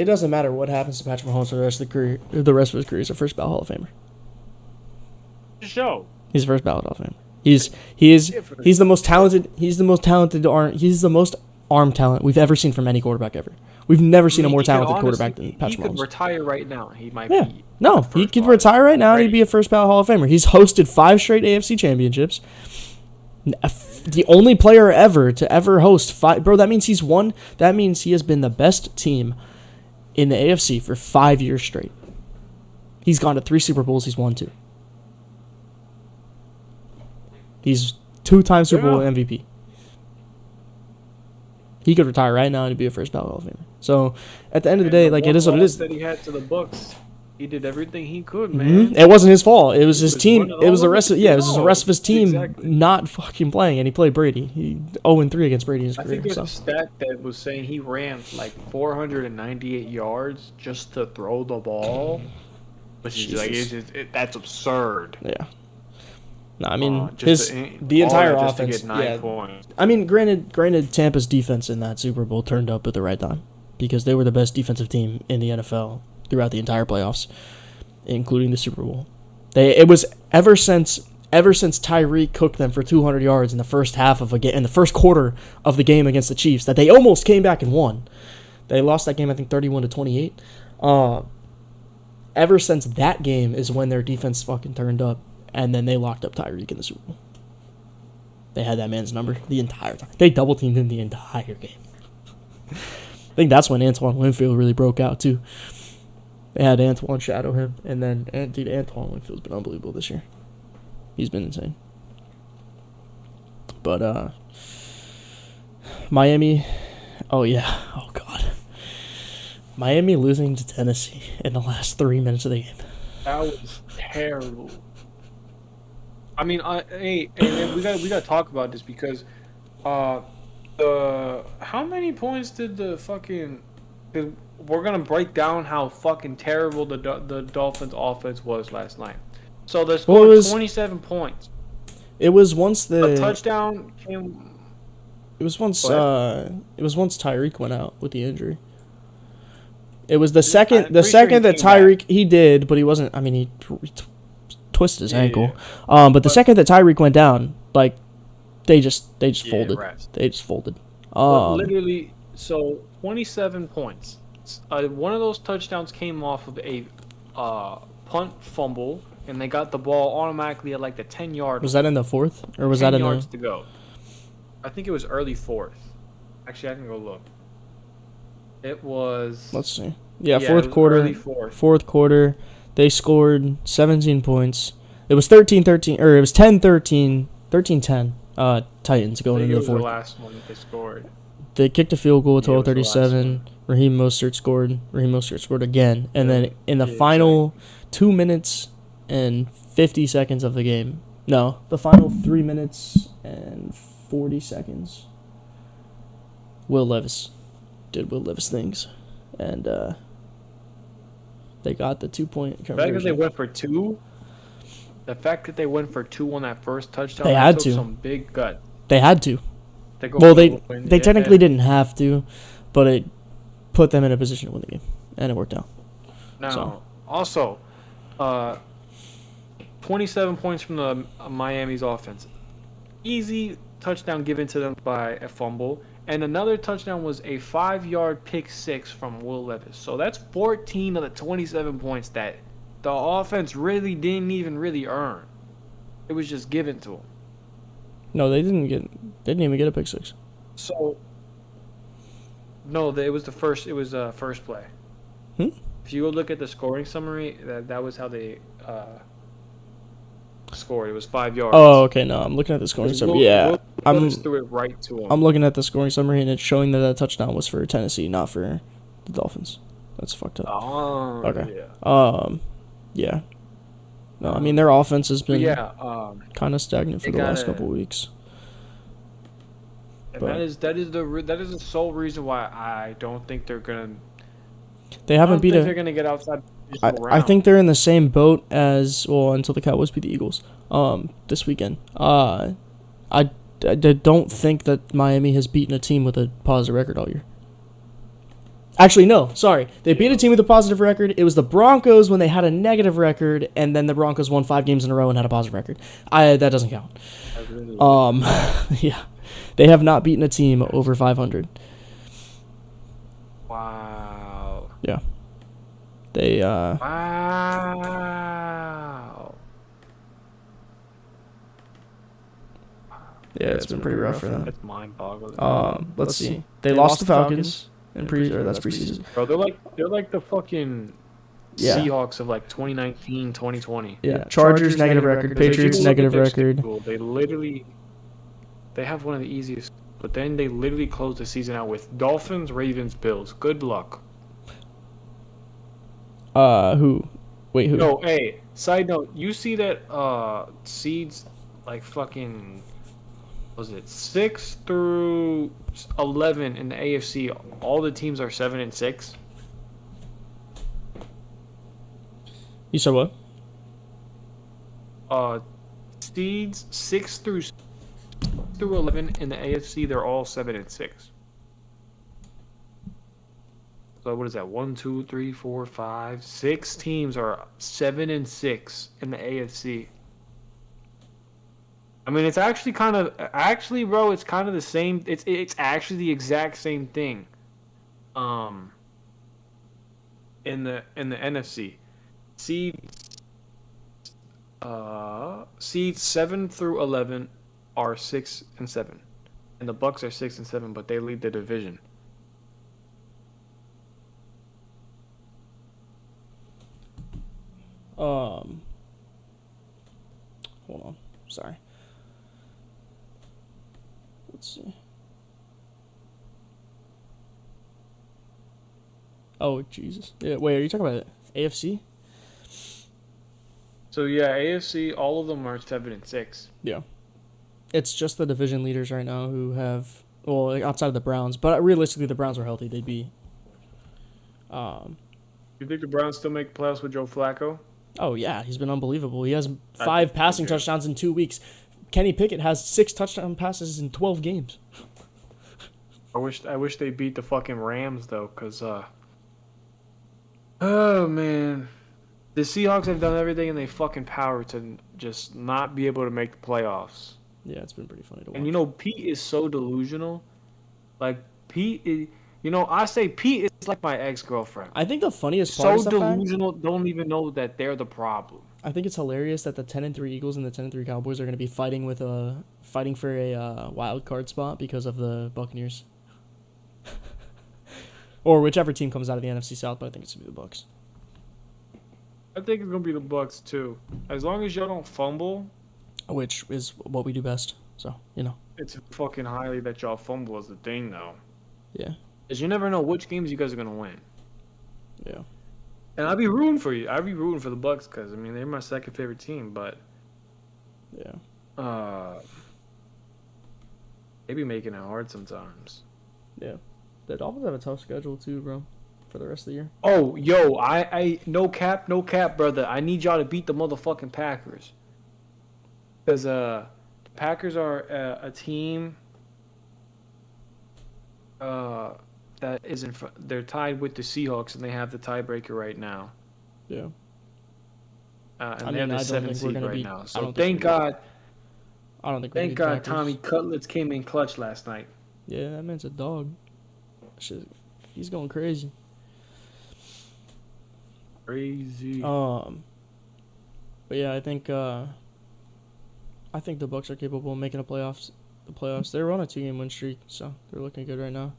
doesn't matter what happens to Patrick Mahomes for the rest of the rest of his career. He's a first ballot Hall of Famer. Show. He's a first ballot Hall of Famer. He's the most talented. He's the most talented arm. He's the most arm talent we've ever seen from any quarterback ever. We've never seen a more talented quarterback than Patrick Mahomes. He could retire right now. He might Yeah. be. No, he could retire right now and he'd be a first ballot Hall of Famer. He's hosted 5 straight AFC championships. The only player ever to ever host 5. Bro, that means he's won. That means he has been the best team in the AFC for 5 years straight. He's gone to 3 Super Bowls. He's won 2. He's 2-time Super Bowl MVP. He could retire right now and be a first ballot Hall of Famer. So, at the end of the day, like, it is what it is. That he had to the Bucks. He did everything he could, man. Mm-hmm. It wasn't his fault. It was his team. It was the rest of it was the rest of his team not fucking playing, and he played Brady. He 0-3 against Brady in his career. I think there's a stat that was saying he ran like 498 yards just to throw the ball, which is like that's absurd. Yeah. No, I mean the entire offense. Points. I mean, granted, Tampa's defense in that Super Bowl turned up at the right time because they were the best defensive team in the NFL throughout the entire playoffs, including the Super Bowl. It was ever since Tyreek cooked them for 200 yards in the first half of in the first quarter of the game against the Chiefs that they almost came back and won. They lost that game, I think, 31-28. Ever since that game is when their defense fucking turned up, and then they locked up Tyreek in the Super Bowl. They had that man's number the entire time. They double teamed him the entire game. I think that's when Antoine Winfield really broke out too. They had Antoine shadow him, and then Antoine Winfield's been unbelievable this year. He's been insane. But Miami, oh god, Miami losing to Tennessee in the last 3 minutes of the game. That was terrible. I mean, hey, and we got to talk about this because, how many points did the fucking? We're gonna break down how fucking terrible the Dolphins' offense was last night. So they scored 27 points. It was once the touchdown came. It was once Tyreek went out with the injury. It was the second that Tyreek he did, but he wasn't. I mean, he twisted his ankle. But the second that Tyreek went down, like they just folded. Rats. They just folded. Literally, so 27 points. One of those touchdowns came off of a punt fumble, and they got the ball automatically at like the 10-yard. Was that in the fourth, or was that in 10 yards to go? I think it was early fourth. Actually, I can go look. It was. Let's see. Yeah, fourth quarter. Fourth quarter, they scored 17 points. It was 13-13, or it was 10-13, 13-10. Titans going into the fourth. The last one that they scored. They kicked a field goal at 12:37. Raheem Mostert scored again, and then in the final 2 minutes and 50 seconds of the game. No, the final 3 minutes and 40 seconds. Will Levis did Will Levis things, and they got the 2-point conversion. The fact that they went for two. The fact that they went for two on that first touchdown. They had took to. Some big gut. They had to. Well, they technically didn't have to, but it put them in a position to win the game, and it worked out. Now, also, 27 points from the Miami's offense. Easy touchdown given to them by a fumble, and another touchdown was a 5-yard pick six from Will Levis. So that's 14 of the 27 points that the offense didn't even earn. It was just given to them. No, they didn't even get a pick six. So No, it was the first. It was first play. Hmm? If you go look at the scoring summary, that was how they scored. It was 5 yards. Oh, okay. No, I'm looking at the scoring Because summary. Yeah, Willis threw it right to him. I'm looking at the scoring summary, and it's showing that that touchdown was for Tennessee, not for the Dolphins. That's fucked up. Oh, Okay. yeah. Yeah. No, I mean their offense has been kind of stagnant for they the last gotta- couple of weeks. And But- that is the sole reason why I don't think they're gonna. They I haven't don't beat think a. they're gonna get outside. I think they're in the same boat as until the Cowboys beat the Eagles this weekend. I don't think that Miami has beaten a team with a positive record all year. Actually, no. Sorry, they beat a team with a positive record. It was the Broncos when they had a negative record, and then the Broncos won 5 games in a row and had a positive record. That doesn't count. Yeah, they have not beaten a team over 500. Wow. Yeah, they Wow. Yeah, it's been pretty rough for them. That's mind-boggling. Let's see. They lost the Falcons in that's preseason. Bro, they're like the fucking Yeah. Seahawks of like 2019, 2020. Yeah, Chargers negative record, Patriots People look negative at their record. schedule, they have one of the easiest, but then they literally close the season out with Dolphins, Ravens, Bills. Good luck. Who? Wait, who? No, hey, side note, you see that seeds like fucking what was it 6 through 11 in the AFC, all the teams are 7-6. You said what? Seeds 6 through 11 in the AFC, they're all 7-6. So what is that? 1, 2, 3, 4, 5, 6 teams are 7-6 in the AFC. I mean, it's actually bro, it's kind of the same. It's actually the exact same thing. In the NFC, seeds 7 through 11 are 6 and 7, and the Bucks are 6 and 7, but they lead the division. Hold on. Sorry. Let's see. Oh, Jesus. Yeah, wait, are you talking about AFC? So yeah, AFC, all of them are 7-6. Yeah. It's just the division leaders right now who have, well, like, outside of the Browns, but realistically, the Browns are healthy. They'd be. You think the Browns still make playoffs with Joe Flacco? Oh yeah, he's been unbelievable. He has 5 passing touchdowns in 2 weeks. Kenny Pickett has 6 touchdown passes in 12 games. I wish they beat the fucking Rams though, cause oh man, the Seahawks have done everything in their fucking power to just not be able to make the playoffs. Yeah, it's been pretty funny to watch. And you know, Pete is so delusional. Like Pete is, I say Pete is like my ex-girlfriend. I think the funniest part is So the fact, delusional, don't even know that they're the problem. I think it's hilarious that the 10-3 Eagles and the 10-3 Cowboys are going to be fighting for a wild card spot because of the Buccaneers. Or whichever team comes out of the NFC South, but I think it's going to be the Bucs. I think it's gonna be the Bucks too. As long as y'all don't fumble, Which is what we do best. So, it's fucking highly that y'all fumble is the thing though. Yeah. Because you never know which games you guys are gonna win. Yeah. And I'll be rooting for you. I'll be rooting for the Bucks because I mean they're my second favorite team, but Yeah. they be making it hard sometimes. Yeah. The Dolphins have a tough schedule too, bro, for the rest of the year. Oh, yo, I no cap, brother. I need y'all to beat the motherfucking Packers. Because the Packers are a team that is in front. They're tied with the Seahawks, and they have the tiebreaker right now. Yeah. And they're the I don't 7th think we're seed gonna right beat. now. I So don't think thank we're God. I don't think. Thank God Tommy Cutlets came in clutch last night. Yeah, that man's a dog. Shit, he's going crazy. Crazy. But yeah, I think the Bucks are capable of making the playoffs. They're on a 2-game win streak, so they're looking good right now.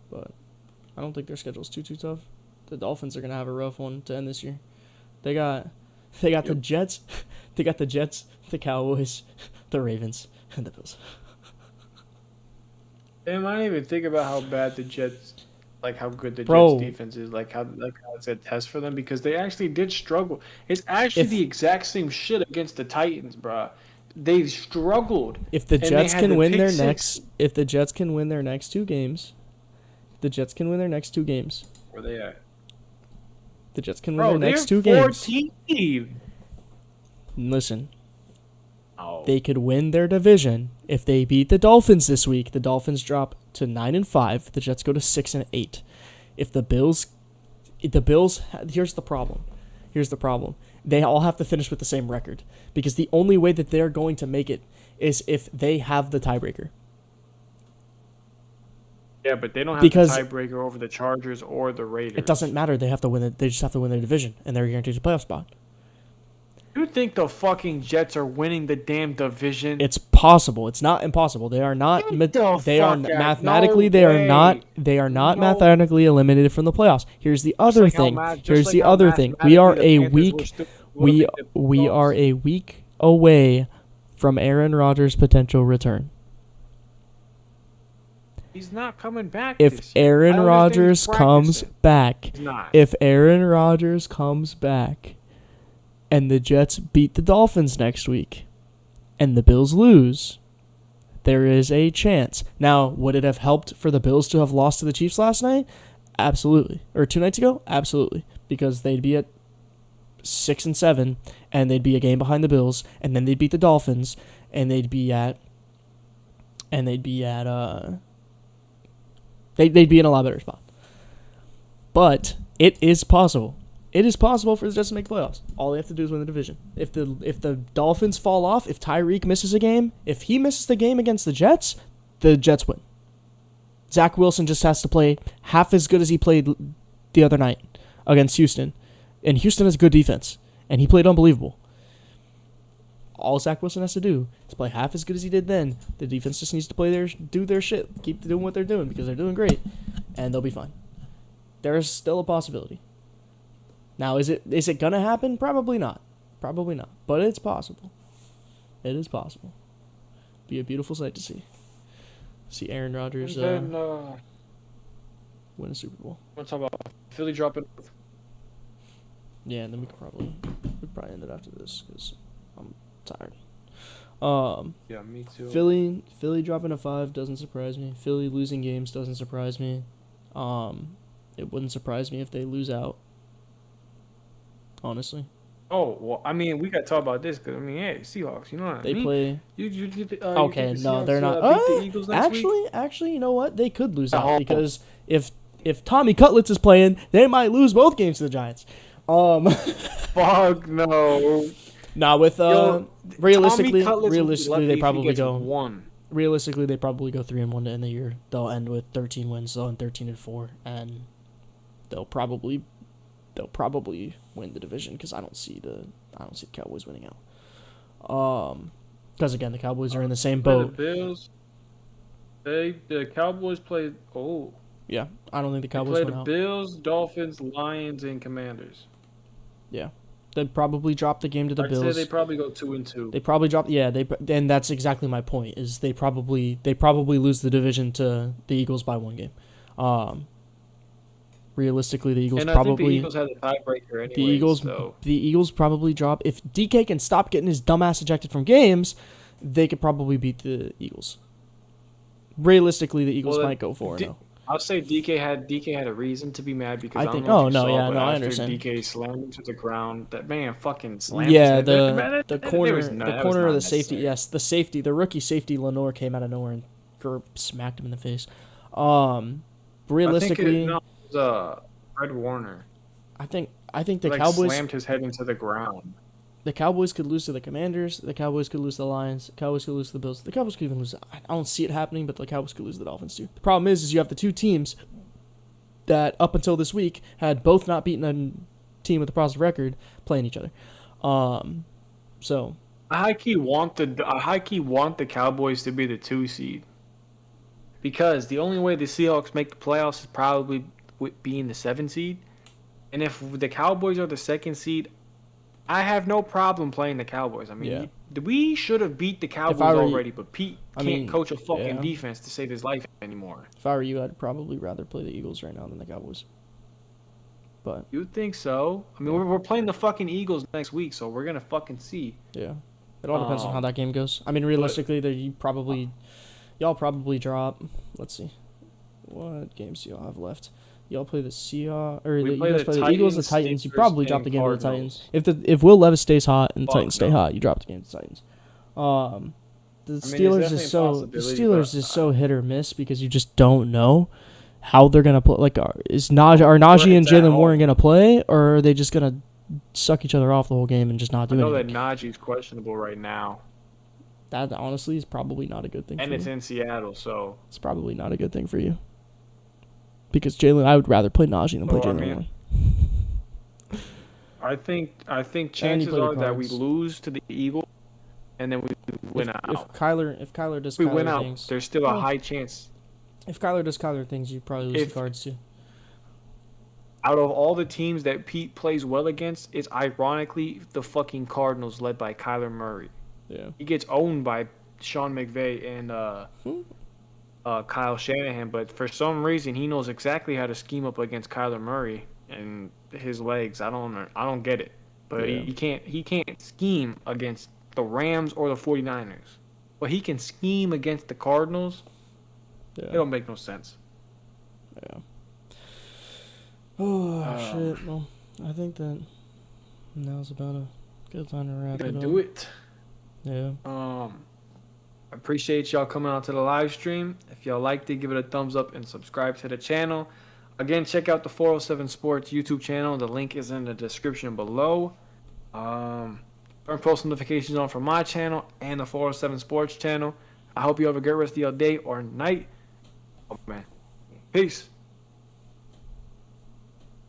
but I don't think their schedule's too tough. The Dolphins are gonna have a rough one to end this year. They got the Jets, they got the Jets, the Cowboys, the Ravens, and the Bills. Damn, I didn't even think about how bad the Jets, like how good the Bro. Jets defense is, like how it's a test for them because they actually did struggle. It's actually the exact same shit against the Titans, bro. They struggled. If the Jets can win their next, Where if the Jets can win their next two games, the Jets can win their next two games. Where they at? The Jets can win their next two games. 14. Listen, Oh. they could win their division if they beat the Dolphins this week. The Dolphins drop to 9-5. The Jets go to 6-8. If the Bills, here's the problem. They all have to finish with the same record because the only way that they're going to make it is if they have the tiebreaker. Yeah, but they don't have Because the tiebreaker over the Chargers or the Raiders. it doesn't matter. They have to win it. They just have to win their division, and they're guaranteed a playoff spot. You think the fucking Jets are winning the damn division? It's possible. It's not impossible. They are not. They are mathematically. No they are way. not. They are not No. mathematically eliminated from the playoffs. Here's the other Just like thing. how ma- just Here's like the how other thing. We are mathematically a the Panthers week. were still We gonna make the we are playoffs. a week away from Aaron Rodgers' potential return. He's not coming back. If this year. I Aaron don't understand Rodgers he's comes practicing. back, He's not. if Aaron Rodgers comes back, and the Jets beat the Dolphins next week, and the Bills lose, there is a chance. Now, would it have helped for the Bills to have lost to the Chiefs last night? Absolutely. Or 2 nights ago? Absolutely. Because they'd be at 6-7, and they'd be a game behind the Bills, and then they'd beat the Dolphins, and they'd be in a lot better spot. But it is possible. It is possible for the Jets to make the playoffs. All they have to do is win the division. If the Dolphins fall off, if Tyreek misses a game, if he misses the game against the Jets win. Zach Wilson just has to play half as good as he played the other night against Houston. And Houston has good defense. And he played unbelievable. All Zach Wilson has to do is play half as good as he did then. The defense just needs to do their shit. Keep doing what they're doing because they're doing great. And they'll be fine. There is still a possibility. Now, is it going to happen? Probably not. Probably not. But it's possible. It is possible. Be a beautiful sight to see. See Aaron Rodgers And then, win a Super Bowl. let's talk about Philly dropping. Yeah, and then we could probably end it after this because I'm tired. Yeah, me too. Philly dropping a 5 doesn't surprise me. Philly losing games doesn't surprise me. It wouldn't surprise me if they lose out. Honestly, Oh well, I mean, we got to talk about this because I mean, hey, Seahawks, you know what they I mean? play. You Okay, think the no, they're Seahawks, not. beat the Eagles next week? Actually, you know what? They could lose out Oh. because if Tommy Cutlets is playing, they might lose both games to the Giants. Fuck no. Nah, with realistically, they probably go. One. Realistically, they probably go 3-1 to end the year. They'll end with 13 wins. They'll end 13-4, and they'll probably win the division because I don't see the Cowboys winning out. Because again, the Cowboys are in the same boat. The Bills. The Cowboys played. Oh. Yeah, I don't think the They Cowboys played win the out. Bills, Dolphins, Lions, and Commanders. Yeah, they'd probably drop the game to the I'd Bills. say they probably go 2-2. They probably drop. Yeah, and that's exactly my point. Is they probably lose the division to the Eagles by 1 game. Realistically, the Eagles and I probably think the Eagles had a tiebreaker anyway. the Eagles probably drop if DK can stop getting his dumbass ejected from games. They could probably beat the Eagles. Realistically, the Eagles might go 4-0. I'll say DK had a reason to be mad because I think. don't know Oh if you no, saw, yeah, but no, I after understand. DK slammed him to the ground. That man fucking slammed. Yeah, his head. Man, the that corner, was not- the that was corner not of the safety. necessary. Yes, the safety, the rookie safety Lenore came out of nowhere and smacked him in the face. Realistically, it was Fred Warner. I think the Like Cowboys. slammed his head into the ground. The Cowboys could lose to the Commanders. The Cowboys could lose to the Lions. The Cowboys could lose to the Bills. The Cowboys could even lose. I don't see it happening, but the Cowboys could lose to the Dolphins too. The problem is you have the two teams that up until this week had both not beaten a team with a positive record playing each other. So I high key want the Cowboys to be the 2 seed. because the only way the Seahawks make the playoffs is probably being the 7th seed. And if the Cowboys are the 2nd seed, I have no problem playing the Cowboys. I mean, we should have beat the Cowboys already, but Pete can't coach a fucking defense to save his life anymore. If I were you, I'd probably rather play the Eagles right now than the Cowboys. But you think so? I mean, we're playing the fucking Eagles next week, so we're gonna fucking see. Yeah, it all depends on how that game goes. I mean, realistically, y'all probably drop. Let's see, what games do y'all have left? Y'all play the Seahawks, or you guys play the Eagles, the Titans. You probably drop the game to the Titans. If Will Levis stays hot and the Titans stay hot, you drop the game to the Titans. The Steelers is so hit or miss because you just don't know how they're gonna play. Like, are Najee and Jalen Warren gonna play, or are they just gonna suck each other off the whole game and just not do anything? I know that Najee's questionable right now. That honestly is probably not a good thing. And it's in Seattle, so it's probably not a good thing for you. Because I would rather play Najee than play Jalen Warren. I think chances are that we lose to the Eagles, and then we win out. If Kyler does we Kyler win out, things, there's still a high chance. If Kyler does Kyler things, you probably lose the Cards too. Out of all the teams that Pete plays well against, it's ironically the fucking Cardinals led by Kyler Murray. Yeah. He gets owned by Sean McVay and Kyle Shanahan, but for some reason he knows exactly how to scheme up against Kyler Murray and his legs. I don't get it. But he can't scheme against the Rams or the 49ers. But he can scheme against the Cardinals. Yeah. It don't make no sense. Yeah. Oh shit. Well, I think that now's about a good time to wrap it up. Do it. Yeah. I appreciate y'all coming out to the live stream. If y'all liked it, give it a thumbs up and subscribe to the channel. Again, check out the 407 Sports YouTube channel. The link is in the description below. Turn post notifications on for my channel and the 407 Sports channel. I hope you have a great rest of your day or night. Oh, man. Peace.